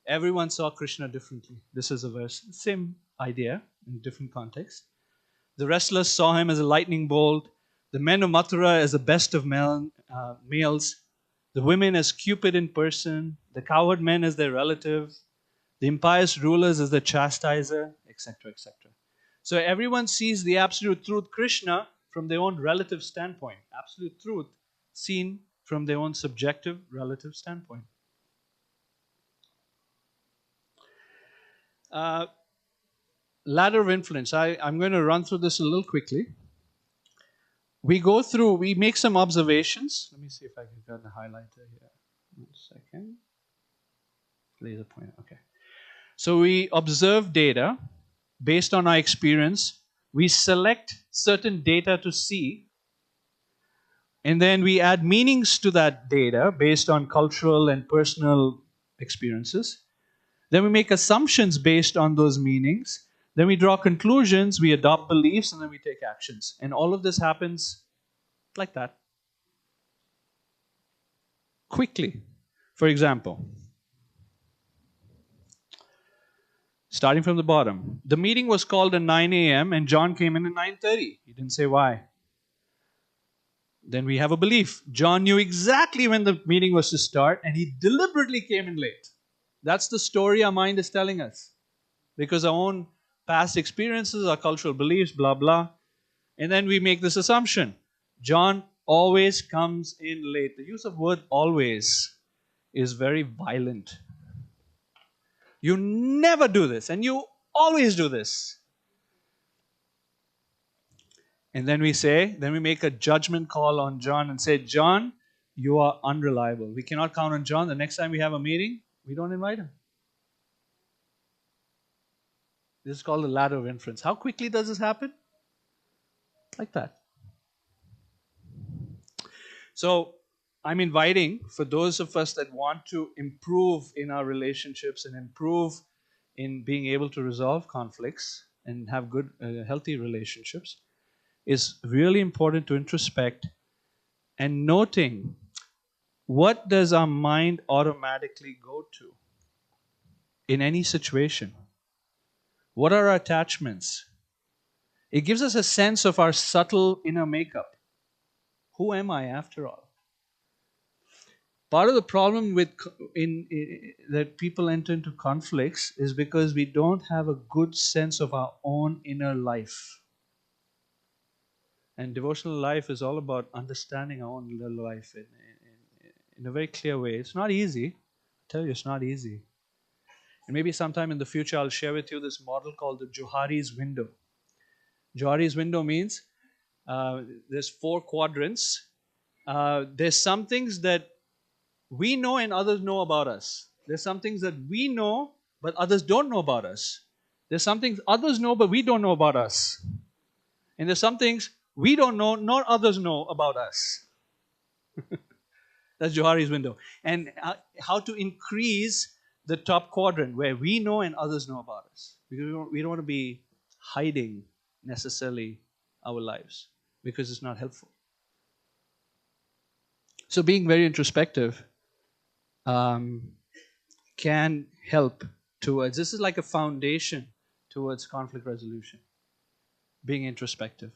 everyone saw Krishna differently. This is a verse, same idea in different context. The wrestlers saw him as a lightning bolt. The men of Mathura as the best of males. The women as Cupid in person. The cowherd men as their relative. The impious rulers as the chastiser, etc., etc. So everyone sees the absolute truth, Krishna, from their own relative standpoint. Absolute truth seen from their own subjective relative standpoint. ladder of influence. I'm going to run through this a little quickly. We make some observations. Let me see if I can get the highlighter here. 1 second. Laser pointer. Okay. So we observe data based on our experience. We select certain data to see, and then we add meanings to that data based on cultural and personal experiences. Then we make assumptions based on those meanings. Then we draw conclusions, we adopt beliefs, and then we take actions. And all of this happens like that. Quickly. For example, starting from the bottom. The meeting was called at 9 a.m. and John came in at 9:30. He didn't say why. Then we have a belief. John knew exactly when the meeting was to start and he deliberately came in late. That's the story our mind is telling us. Because our own past experiences, our cultural beliefs, blah, blah. And then we make this assumption. John always comes in late. The use of word always is very violent. You never do this and you always do this. And then we make a judgment call on John and say, John, you are unreliable. We cannot count on John. The next time we have a meeting, we don't invite him. This is called the ladder of inference. How quickly does this happen? Like that. So I'm inviting, for those of us that want to improve in our relationships and improve in being able to resolve conflicts and have good, healthy relationships, is really important to introspect and noting what does our mind automatically go to in any situation. What are our attachments? It gives us a sense of our subtle inner makeup. Who am I after all? Part of the problem with that people enter into conflicts is because we don't have a good sense of our own inner life. And devotional life is all about understanding our own inner life in a very clear way. It's not easy. I tell you, it's not easy. And maybe sometime in the future I'll share with you this model called the Johari's window. Johari's window means there's 4 quadrants. There's some things that we know and others know about us. There's some things that we know but others don't know about us. There's some things others know but we don't know about us. And there's some things we don't know nor others know about us. That's Johari's window. And how to increase the top quadrant where we know and others know about us. Because we don't want to be hiding necessarily our lives because it's not helpful. So being very introspective can help towards, this is like a foundation towards conflict resolution. Being introspective.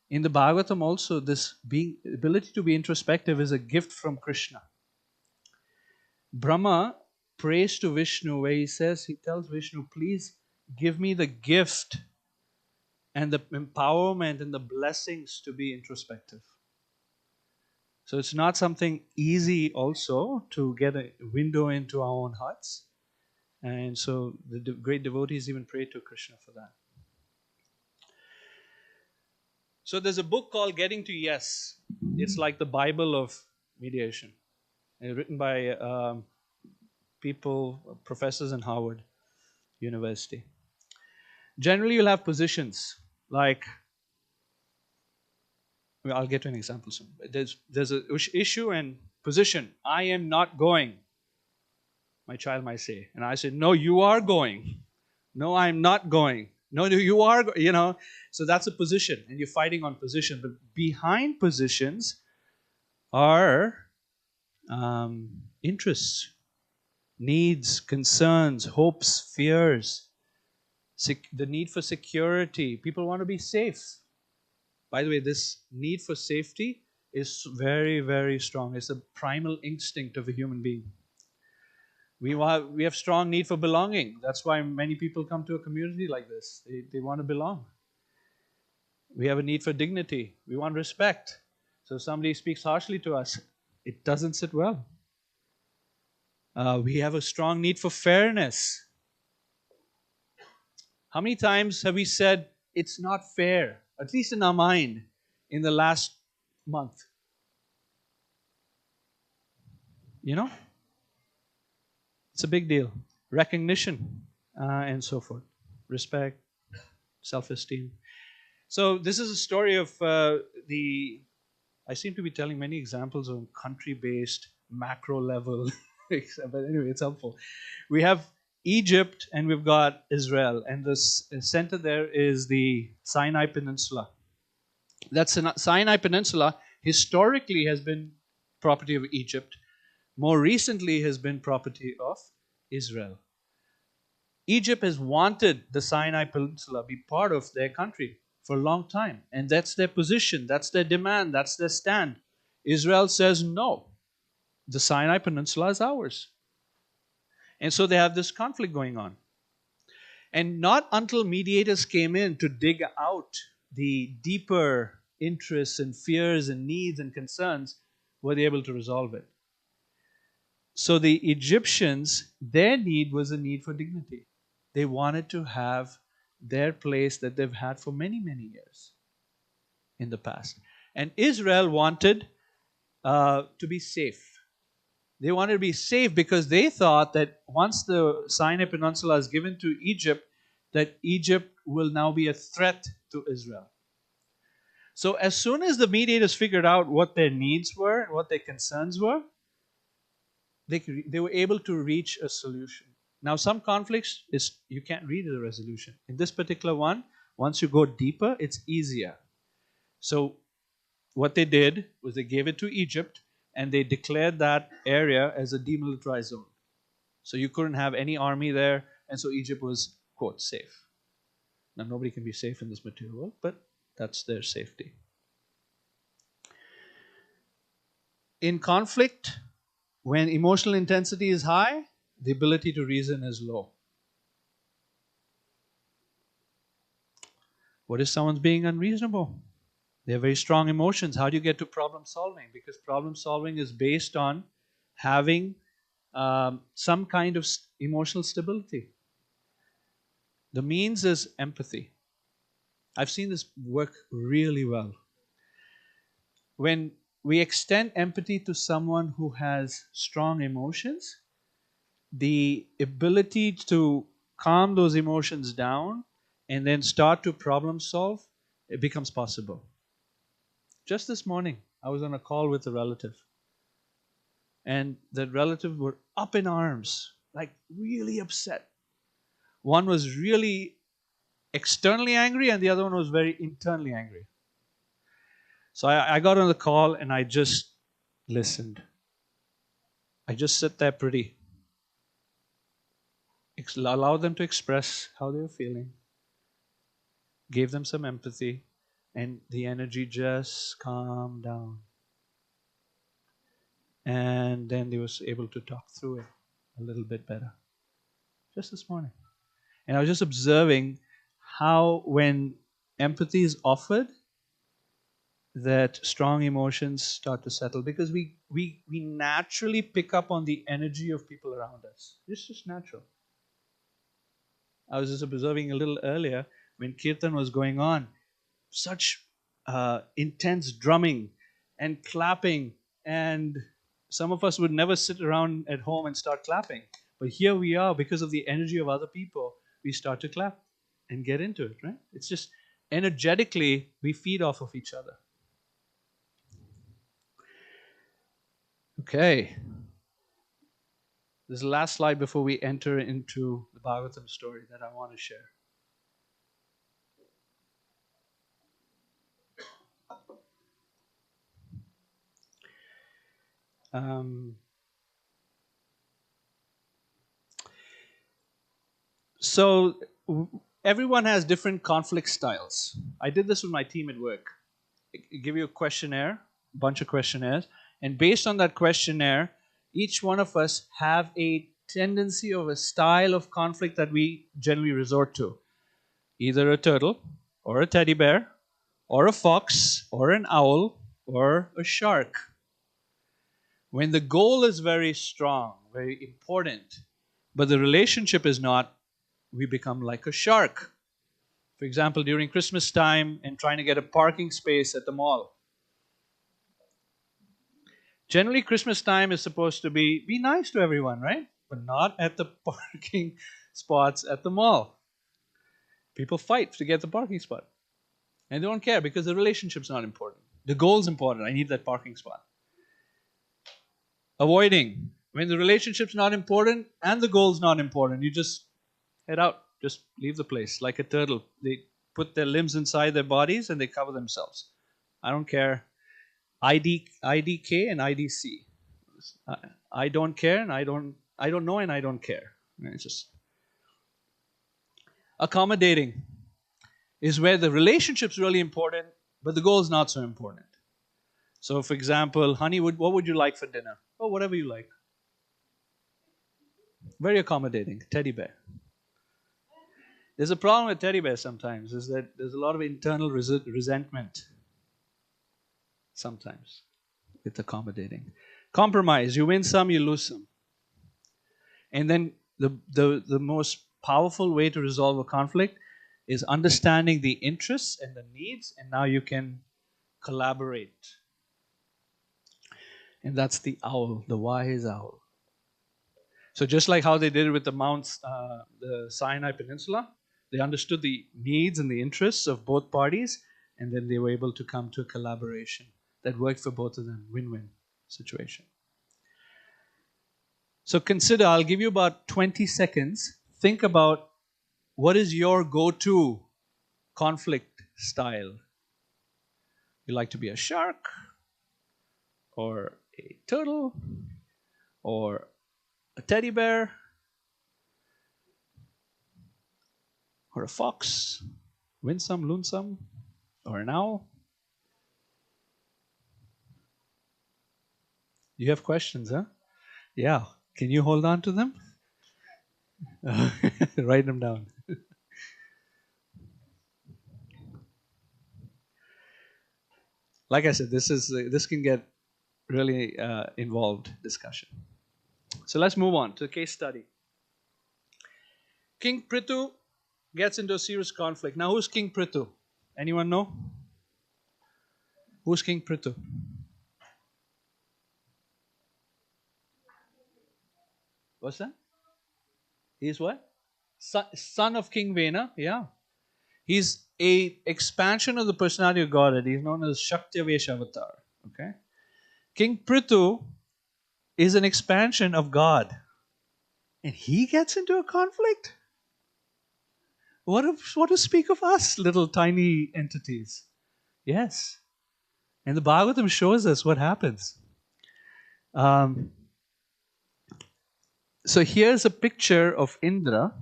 In the Bhagavatam also, this ability to be introspective is a gift from Krishna. Brahma prays to Vishnu where he tells Vishnu, please give me the gift and the empowerment and the blessings to be introspective. So it's not something easy also to get a window into our own hearts. And so the great devotees even pray to Krishna for that. So there's a book called Getting to Yes. It's like the Bible of mediation. Written by professors in Harvard University. Generally, you'll have positions like, I'll get to an example soon. There's an issue and position. I am not going. My child might say. And I say, no, you are going. No, I'm not going. No, you are, So that's a position. And you're fighting on position. But behind positions are interests, needs, concerns, hopes, fears, the need for security. People want to be safe. By the way, this need for safety is very, very strong. It's a primal instinct of a human being. We have strong need for belonging. That's why many people come to a community like this. They want to belong. We have a need for dignity. We want respect. So if somebody speaks harshly to us, it doesn't sit well. We have a strong need for fairness. How many times have we said it's not fair, at least in our mind, in the last month? You know? It's a big deal. Recognition and so forth. Respect, self-esteem. So this is a story of I seem to be telling many examples on country-based, macro level. But anyway, it's helpful. We have Egypt and we've got Israel. And the center there is the Sinai Peninsula. That Sinai Peninsula historically has been property of Egypt. More recently has been property of Israel. Egypt has wanted the Sinai Peninsula be part of their country for a long time. And that's their position, that's their demand, that's their stand. Israel says no. The Sinai Peninsula is ours. And so they have this conflict going on. And not until mediators came in to dig out the deeper interests and fears and needs and concerns were they able to resolve it. So the Egyptians, their need was a need for dignity. They wanted to have their place that they've had for many, many years in the past. And Israel wanted to be safe. They wanted to be safe because they thought that once the Sinai Peninsula is given to Egypt, that Egypt will now be a threat to Israel. So as soon as the mediators figured out what their needs were and what their concerns were, they were able to reach a solution. Now, some conflicts you can't read a resolution. In this particular one, once you go deeper, it's easier. So what they did was they gave it to Egypt and they declared that area as a demilitarized zone. So you couldn't have any army there, and so Egypt was, quote, safe. Now, nobody can be safe in this material world, but that's their safety. In conflict, when emotional intensity is high, the ability to reason is low. What if someone's being unreasonable? They have very strong emotions. How do you get to problem solving? Because problem solving is based on having some kind of emotional stability. The means is empathy. I've seen this work really well. When we extend empathy to someone who has strong emotions, the ability to calm those emotions down and then start to problem solve, it becomes possible. Just this morning, I was on a call with a relative. And that relative were up in arms, like really upset. One was really externally angry and the other one was very internally angry. So I got on the call and I just listened. I just sat there pretty. Allowed them to express how they were feeling. Gave them some empathy. And the energy just calmed down. And then they was able to talk through it a little bit better. Just this morning. And I was just observing how when empathy is offered, that strong emotions start to settle, because we naturally pick up on the energy of people around us. It's just natural. I was just observing a little earlier when Kirtan was going on, such intense drumming and clapping, and some of us would never sit around at home and start clapping. But here we are, because of the energy of other people, we start to clap and get into it, right? It's just energetically, we feed off of each other. Okay. This is the last slide before we enter into the Bhagavatam story that I want to share. So everyone has different conflict styles. I did this with my team at work. I give you a questionnaire, a bunch of questionnaires, and based on that questionnaire, each one of us have a tendency of a style of conflict that we generally resort to. Either a turtle, or a teddy bear, or a fox, or an owl, or a shark. When the goal is very strong, very important, but the relationship is not, we become like a shark. For example, during Christmas time and trying to get a parking space at the mall. Generally, Christmas time is supposed to be nice to everyone, right? But not at the parking spots at the mall. People fight to get the parking spot. And they don't care because the relationship's not important. The goal's important. I need that parking spot. Avoiding. When the relationship's not important and the goal's not important, you just head out. Just leave the place like a turtle. They put their limbs inside their bodies and they cover themselves. I don't care. IDK and IDC. I don't care and I don't know and I don't care. It's just accommodating is where the relationship's really important, but the goal is not so important. So, for example, honey, what would you like for dinner? Oh, whatever you like. Very accommodating. Teddy bear. There's a problem with teddy bears sometimes, is that there's a lot of internal resentment sometimes with accommodating. Compromise. You win some, you lose some. And then the most powerful way to resolve a conflict is understanding the interests and the needs, and now you can collaborate. And that's the owl, the wise owl. So just like how they did it with the Sinai Peninsula, they understood the needs and the interests of both parties, and then they were able to come to a collaboration that worked for both of them. Win-win situation. So consider, I'll give you about 20 seconds. Think about what is your go-to conflict style. You like to be a shark, or a turtle, or a teddy bear, or a fox, win some, lose some, or an owl. You have questions, huh? Yeah. Can you hold on to them? Write them down. Like I said, this can get really involved discussion. So let's move on to the case study. King Prithu gets into a serious conflict. Now, who's King Prithu? Anyone know? Who's King Prithu? What's that? He's what? Son of King Vena. Yeah. He's a expansion of the personality of Godhead. He's known as Shaktivesh Avatar. Okay. King Prithu is an expansion of God. And he gets into a conflict? What to speak of us, little tiny entities? Yes. And the Bhagavatam shows us what happens. So here's a picture of Indra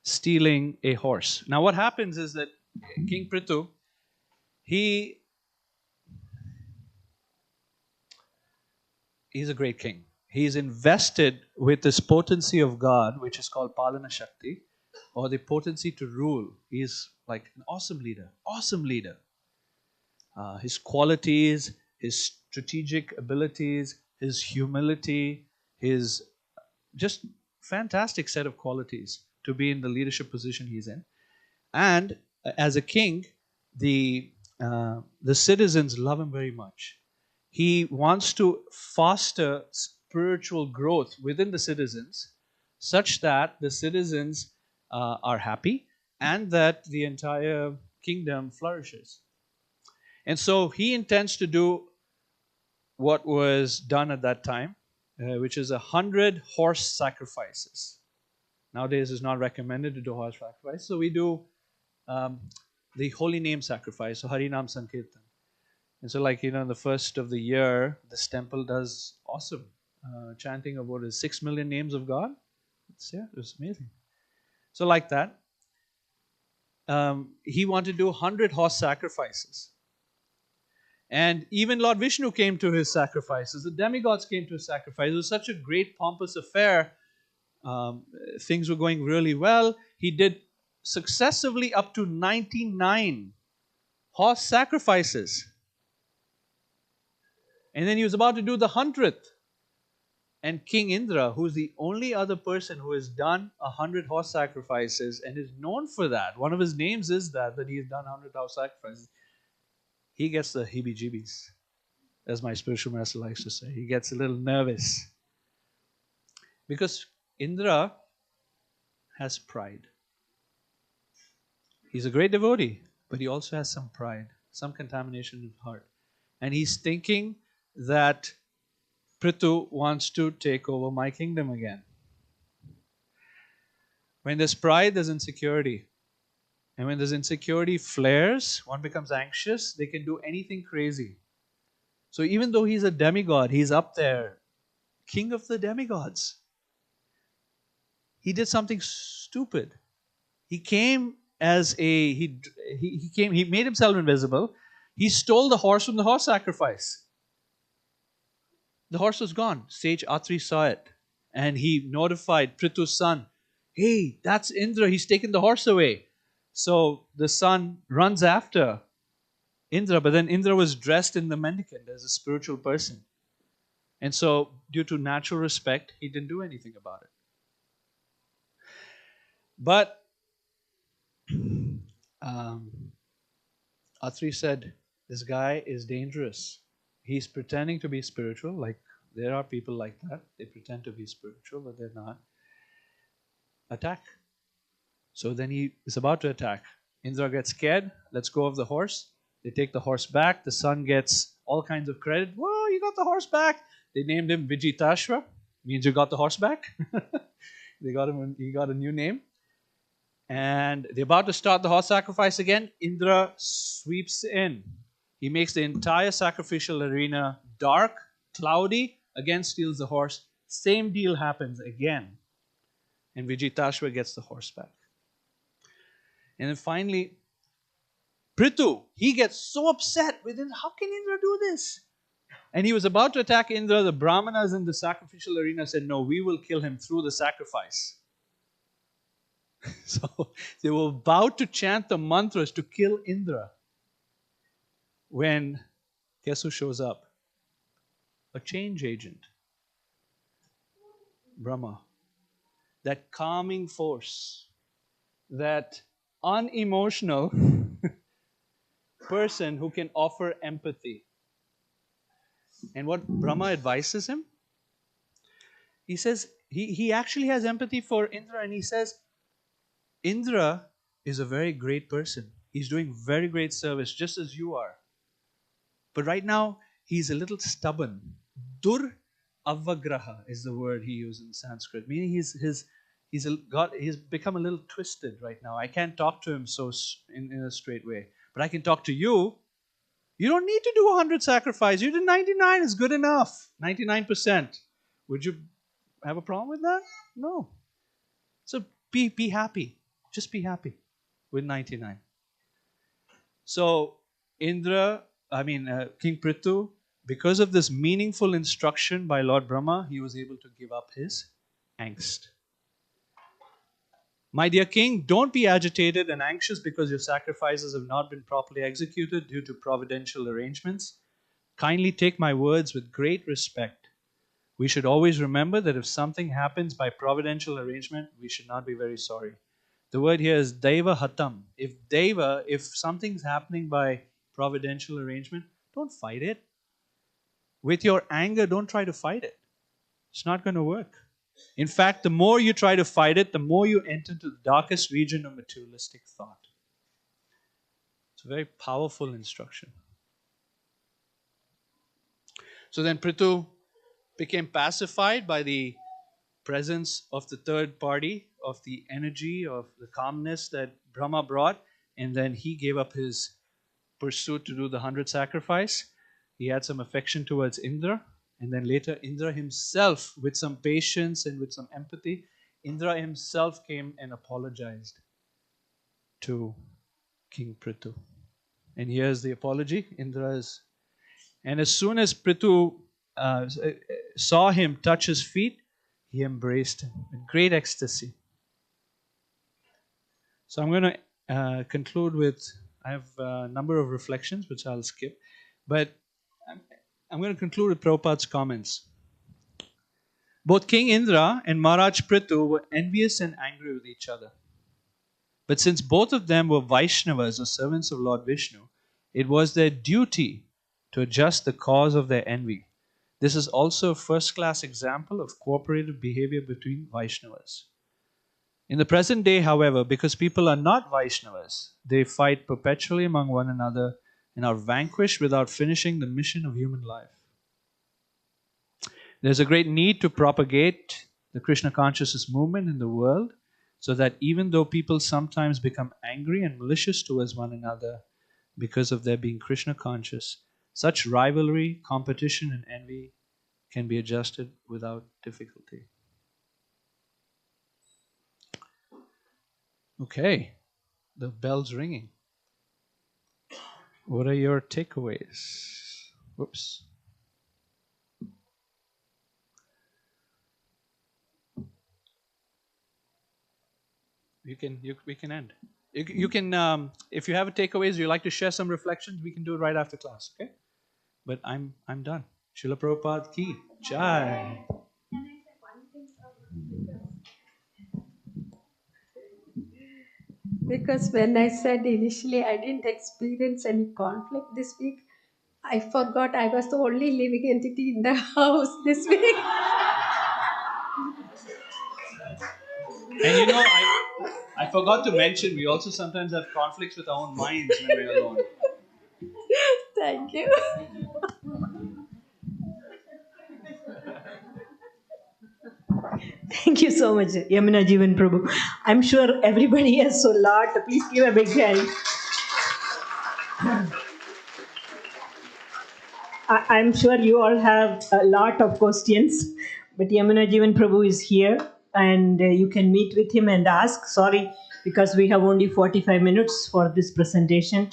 stealing a horse. Now what happens is that King Prithu, he's a great king. He's invested with this potency of God, which is called Palana Shakti, or the potency to rule. He's like an awesome leader. Awesome leader. His qualities, his strategic abilities, his humility, his just fantastic set of qualities to be in the leadership position he's in. And as a king, the citizens love him very much. He wants to foster spiritual growth within the citizens such that the citizens are happy and that the entire kingdom flourishes. And so he intends to do what was done at that time, which is 100 horse sacrifices. Nowadays it's not recommended to do horse sacrifice, so we do the holy name sacrifice, so Harinam Sankirtan. And so in the first of the year, this temple does awesome chanting of what is 6 million names of God. It's amazing. So like that, he wanted to do 100 horse sacrifices. And even Lord Vishnu came to his sacrifices. The demigods came to his sacrifices. It was such a great pompous affair. Things were going really well. He did successively up to 99 horse sacrifices. And then he was about to do the 100th. And King Indra, who's the only other person who has done 100 horse sacrifices and is known for that, one of his names is that he has done 100 horse sacrifices, he gets the heebie-jeebies, as my spiritual master likes to say. He gets a little nervous. Because Indra has pride. He's a great devotee, but he also has some pride, some contamination in his heart. And he's thinking that Prithu wants to take over my kingdom again. When there's pride, there's insecurity. And when there's insecurity flares, one becomes anxious, they can do anything crazy. So even though he's a demigod, he's up there, king of the demigods. He did something stupid. He came as a, he made himself invisible. He stole the horse from the horse sacrifice. The horse was gone. Sage Atri saw it. And he notified Prithu's son, hey, that's Indra, he's taken the horse away. So the son runs after Indra, but then Indra was dressed in the mendicant as a spiritual person. And so, due to natural respect, he didn't do anything about it. But Atri said, this guy is dangerous. He's pretending to be spiritual, like there are people like that. They pretend to be spiritual, but they're not. Attack. So then he is about to attack. Indra gets scared, lets go of the horse. They take the horse back. The son gets all kinds of credit. Whoa, you got the horse back. They named him Vijitashva, means you got the horse back. He got a new name. And they're about to start the horse sacrifice again. Indra sweeps in. He makes the entire sacrificial arena dark, cloudy, again steals the horse. Same deal happens again. And Vijitashva gets the horse back. And then finally, Prithu, he gets so upset with it. How can Indra do this? And he was about to attack Indra. The Brahmanas in the sacrificial arena said, no, we will kill him through the sacrifice. So they were about to chant the mantras to kill Indra when guess who shows up? A change agent. Brahma. That calming force. That unemotional person who can offer empathy. And what Brahma advises him? He says, he actually has empathy for Indra, and he says, Indra is a very great person. He's doing very great service, just as you are. But right now, he's a little stubborn. Dur avagraha is the word he used in Sanskrit, meaning he's become a little twisted right now. I can't talk to him in a straight way. But I can talk to you. You don't need to do 100 sacrifices. You did 99 is good enough. 99%. Would you have a problem with that? No. So be happy. Just be happy with 99. So King Prithu, because of this meaningful instruction by Lord Brahma, he was able to give up his angst. My dear king, don't be agitated and anxious because your sacrifices have not been properly executed due to providential arrangements. Kindly take my words with great respect. We should always remember that if something happens by providential arrangement, we should not be very sorry. The word here is Deva Hatam. If something's happening by providential arrangement, don't fight it. With your anger, don't try to fight it. It's not going to work. In fact, the more you try to fight it, the more you enter into the darkest region of materialistic thought. It's a very powerful instruction. So then Prithu became pacified by the presence of the third party, of the energy, of the calmness that Brahma brought, and then he gave up his pursuit to do the 100 sacrifice. He had some affection towards Indra, and then later Indra himself, with some patience and with some empathy, Indra himself came and apologized to King Prithu. And here's the apology. And as soon as Prithu saw him touch his feet, he embraced him with great ecstasy. So I'm going to conclude with, I have a number of reflections which I'll skip, but I'm going to conclude with Prabhupada's comments. Both King Indra and Maharaj Prithu were envious and angry with each other. But since both of them were Vaishnavas or servants of Lord Vishnu, it was their duty to adjust the cause of their envy. This is also a first-class example of cooperative behavior between Vaishnavas. In the present day, however, because people are not Vaishnavas, they fight perpetually among one another and are vanquished without finishing the mission of human life. There's a great need to propagate the Krishna consciousness movement in the world so that even though people sometimes become angry and malicious towards one another because of their being Krishna conscious, such rivalry, competition, and envy can be adjusted without difficulty. Okay, the bell's ringing. What are your takeaways? Whoops. We can end. You can if you have takeaways, you like to share some reflections, we can do it right after class, okay? But I'm done. Srila Prabhupada ki jai. Can I say one thing, sir? Because when I said initially I didn't experience any conflict this week, I forgot I was the only living entity in the house this week. And you know, I forgot to mention, we also sometimes have conflicts with our own minds when we're alone. Thank you. Thank you so much, Yamuna Jivana Prabhu. I'm sure everybody has a lot. Please give a big hand. I'm sure you all have a lot of questions, but Yamuna Jivan Prabhu is here and you can meet with him and ask. Sorry, because we have only 45 minutes for this presentation.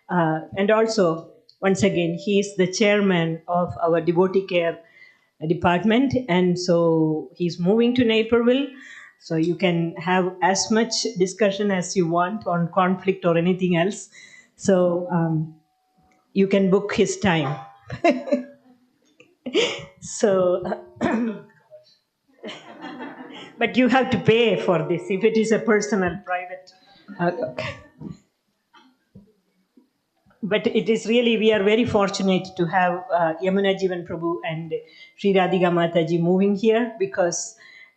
And also, once again, he is the chairman of our devotee care department, and so he's moving to Naperville. So you can have as much discussion as you want on conflict or anything else. So you can book his time. So, but you have to pay for this if it is a personal, private. But it is really, we are very fortunate to have Yamuna Jivan Prabhu and Sri Radhika Mataji moving here because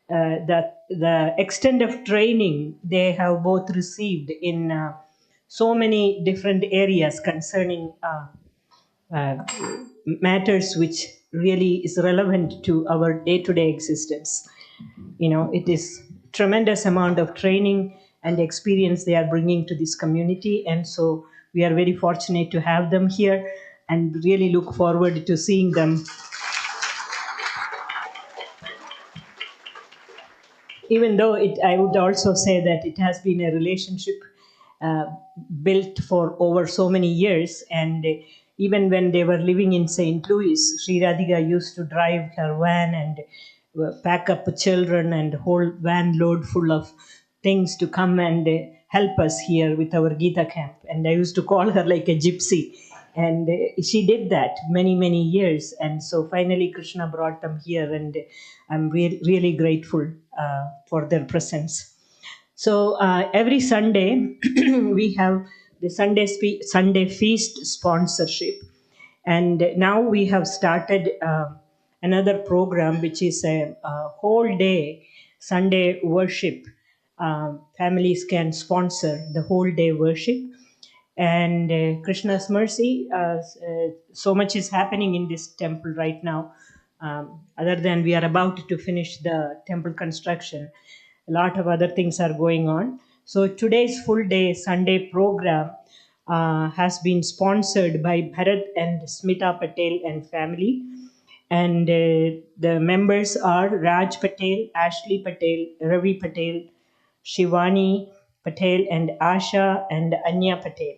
the extent of training they have both received in so many different areas concerning matters which really is relevant to our day-to-day existence. You know, it is tremendous amount of training and experience they are bringing to this community, and so we are very fortunate to have them here and really look forward to seeing them. Even though I would also say that it has been a relationship uh, built for over so many years, and even when they were living in St. Louis, Sri Radhika used to drive her van and pack up children and whole van load full of things to come and help us here with our Gita camp. And I used to call her like a gypsy. And she did that many years. And so finally Krishna brought them here, and I'm really grateful for their presence. So every Sunday we have the Sunday feast sponsorship, and now we have started another program which is a whole day Sunday worship. Families can sponsor the whole day worship, and Krishna's mercy. So much is happening in this temple right now. Other than we are about to finish the temple construction, a lot of other things are going on. So today's full day Sunday program has been sponsored by Bharat and Smita Patel and family. And the members are Raj Patel, Ashley Patel, Ravi Patel, Shivani Patel, and Asha and Anya Patel.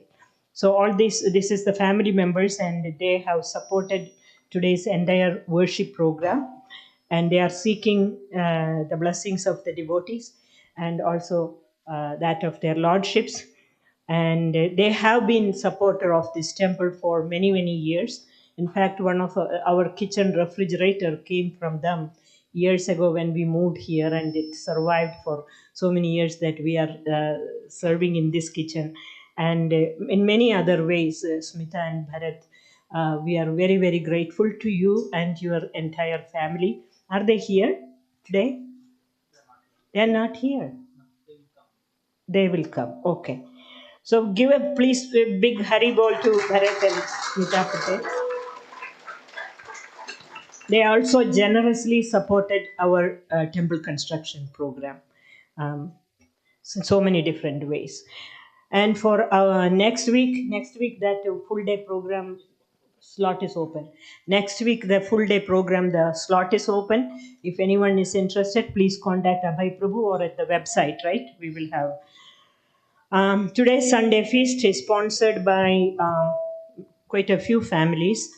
So all this is the family members, and they have supported today's entire worship program, and they are seeking the blessings of the devotees and also that of their lordships. And they have been supporter of this temple for many years. In fact, one of our kitchen refrigerator came from them years ago when we moved here, and it survived for so many years that we are serving in this kitchen. And in many other ways, Smita and Bharat, we are very, very grateful to you and your entire family. Are they here today? They are not here. They will come. Okay. So give a please a big Haribol to Bharat and Smita Patel. They also generously supported our temple construction program, in so many different ways. And for our next week that full day program slot is open. Next week, the full day program, the slot is open. If anyone is interested, please contact Abhay Prabhu or at the website, right? We will have. Today's Sunday feast is sponsored by quite a few families.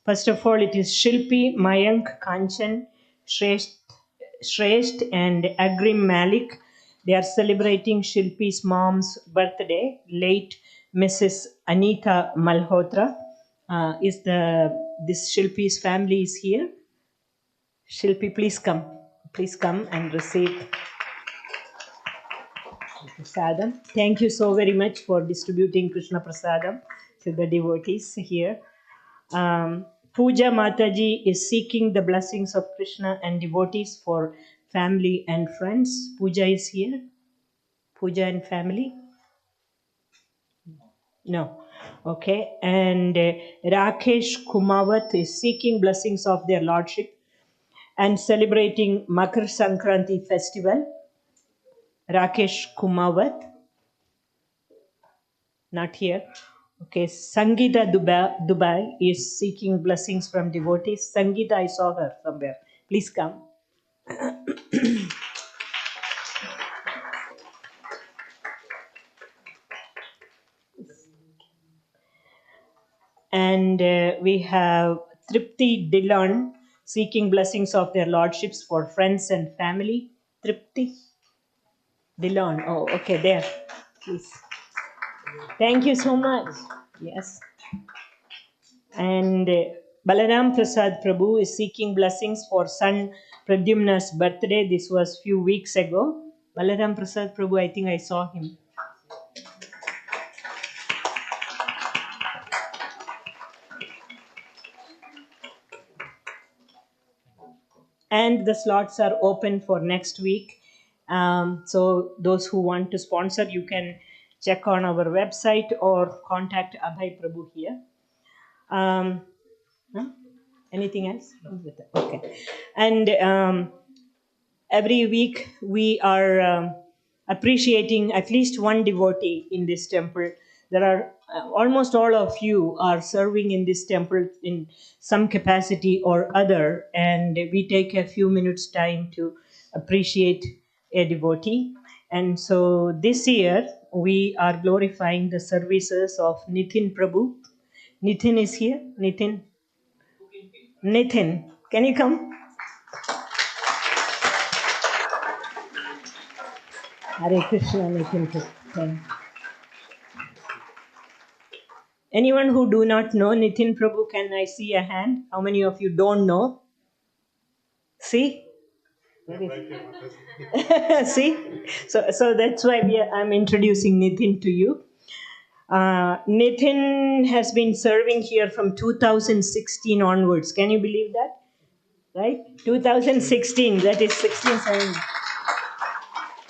First of all, it is Shilpi, Mayank, Kanchan, Shresht and Agrim Malik. They are celebrating Shilpi's mom's birthday. Late Mrs. Anita Malhotra this Shilpi's family is here. Shilpi, please come. Please come and receive Prasadam. Thank you so very much for distributing Krishna Prasadam to the devotees here. Pooja Mataji is seeking the blessings of Krishna and devotees for family and friends. Pooja is here. Pooja and family? No. Okay. And Rakesh Kumawat is seeking blessings of their lordship and celebrating Makar Sankranti festival. Rakesh Kumawat. Not here. Okay, Sangeeta Dubai is seeking blessings from devotees. Sangeeta, I saw her somewhere. Please come. And we have Tripti Dillon seeking blessings of their lordships for friends and family. Tripti Dillon. Oh, okay, there. Please. Thank you so much. Yes. And Balaram Prasad Prabhu is seeking blessings for son Pradyumna's birthday. This was few weeks ago. Balaram Prasad Prabhu, I think I saw him. And the slots are open for next week. So those who want to sponsor, you can check on our website or contact Abhay Prabhu here. No? Anything else? Okay. And every week we are appreciating at least one devotee in this temple. There are almost all of you are serving in this temple in some capacity or other, and we take a few minutes time to appreciate a devotee. And so this year we are glorifying the services of Nitin Prabhu. Nitin is here. Nitin, can you come? Hare Krishna, Nitin Prabhu. Anyone who do not know Nitin Prabhu, can I see a hand? How many of you don't know? See? See? So that's why I'm introducing Nitin to you. Nitin has been serving here from 2016 onwards. Can you believe that? Right? 2016, that is 16, 17.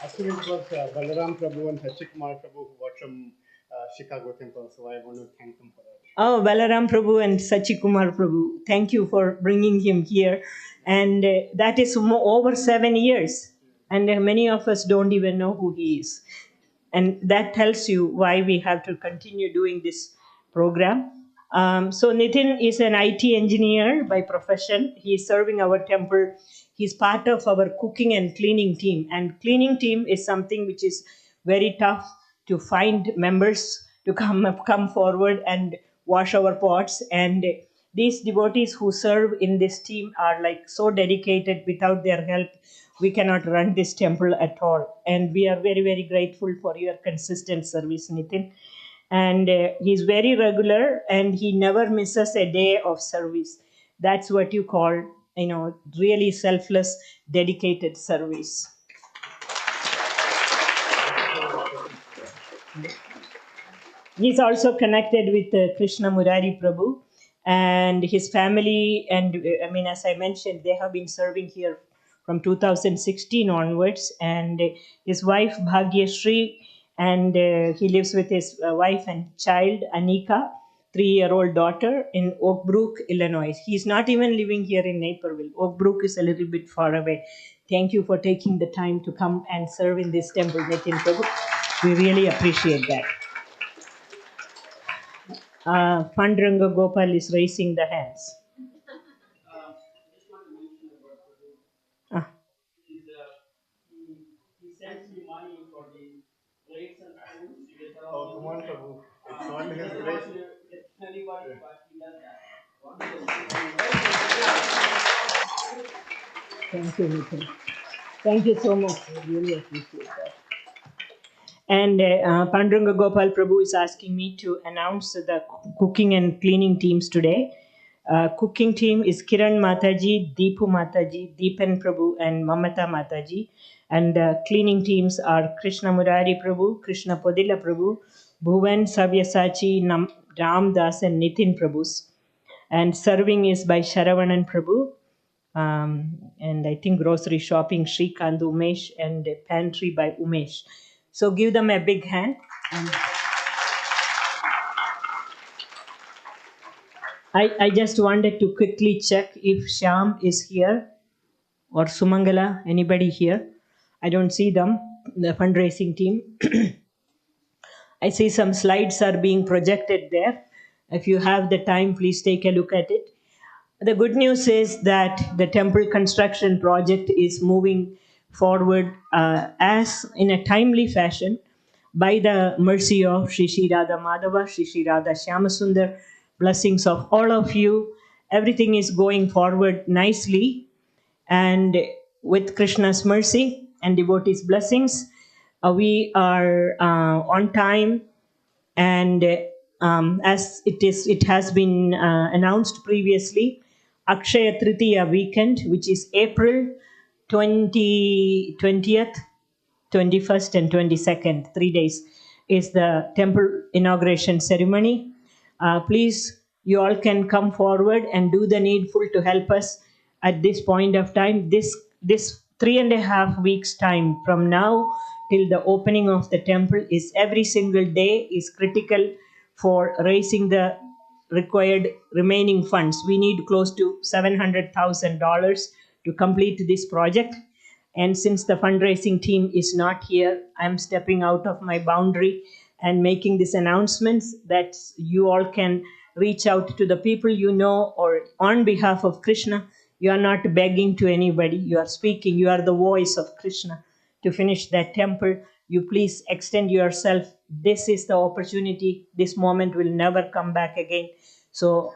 Actually, it was Balaram Prabhu and HG Yamuna Prabhu who were from Chicago temple, so I want to thank them for that. Oh, Balaram Prabhu and Sachi Kumar Prabhu. Thank you for bringing him here. And that is over 7 years. And many of us don't even know who he is. And that tells you why we have to continue doing this program. So Nitin is an IT engineer by profession. He is serving our temple. He's part of our cooking and cleaning team. And cleaning team is something which is very tough to find members to come forward and wash our pots. And these devotees who serve in this team are like so dedicated. Without their help, we cannot run this temple at all. And we are very, very grateful for your consistent service, Nitin. And he's very regular and he never misses a day of service. That's what you call really selfless, dedicated service. He's also connected with Krishna Murari Prabhu and his family. And as I mentioned, they have been serving here from 2016 onwards. And his wife, Bhagyashree, and he lives with his wife and child, Anika, 3-year-old daughter, in Oak Brook, Illinois. He's not even living here in Naperville. Oak Brook is a little bit far away. Thank you for taking the time to come and serve in this temple, Nitin Prabhu. We really appreciate that. Panduranga Gopal is raising the hands. Ah. He sends me money for the plates and spoons. Oh, come on, Prabhu. It's not his grace. Thank you, Nitin. Thank you so much. I really appreciate that. And Panduranga Gopal Prabhu is asking me to announce the cooking and cleaning teams today. Cooking team is Kiran Mataji, Deepu Mataji, Deepan Prabhu, and Mamata Mataji. And cleaning teams are Krishna Murari Prabhu, Krishna Podila Prabhu, Bhuvan Sabyasachi, Ram Das, and Nitin Prabhus. And serving is by Sharavanan Prabhu. And I think grocery shopping, Shrikant Umesh, and pantry by Umesh. So give them a big hand. I just wanted to quickly check if Shyam is here or Sumangala, anybody here. I don't see them, the fundraising team. I see some slides are being projected there. If you have the time, please take a look at it. The good news is that the temple construction project is moving forward as in a timely fashion by the mercy of Shri Shri Radha Madhava, Shri Shri Radha Shyamasundar, blessings of all of you. Everything is going forward nicely, and with Krishna's mercy and devotees' blessings, we are on time. And as it has been announced previously, Akshaya Tritiya weekend, which is April 20th, 21st, and 22nd, 3 days, is the temple inauguration ceremony. Please, you all can come forward and do the needful to help us at this point of time. This 3.5 weeks time from now till the opening of the temple is every single day is critical for raising the required remaining funds. We need close to $700,000 to complete this project. And since the fundraising team is not here, I'm stepping out of my boundary and making these announcements that you all can reach out to the people you know, or on behalf of Krishna. You are not begging to anybody. You are speaking. You are the voice of Krishna to finish that temple. You please extend yourself. This is the opportunity. This moment will never come back again. So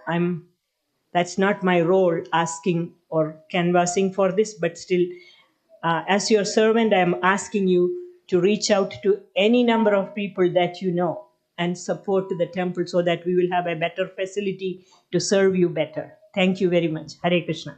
that's not my role asking or canvassing for this, but still, as your servant, I am asking you to reach out to any number of people that you know and support the temple so that we will have a better facility to serve you better. Thank you very much. Hare Krishna.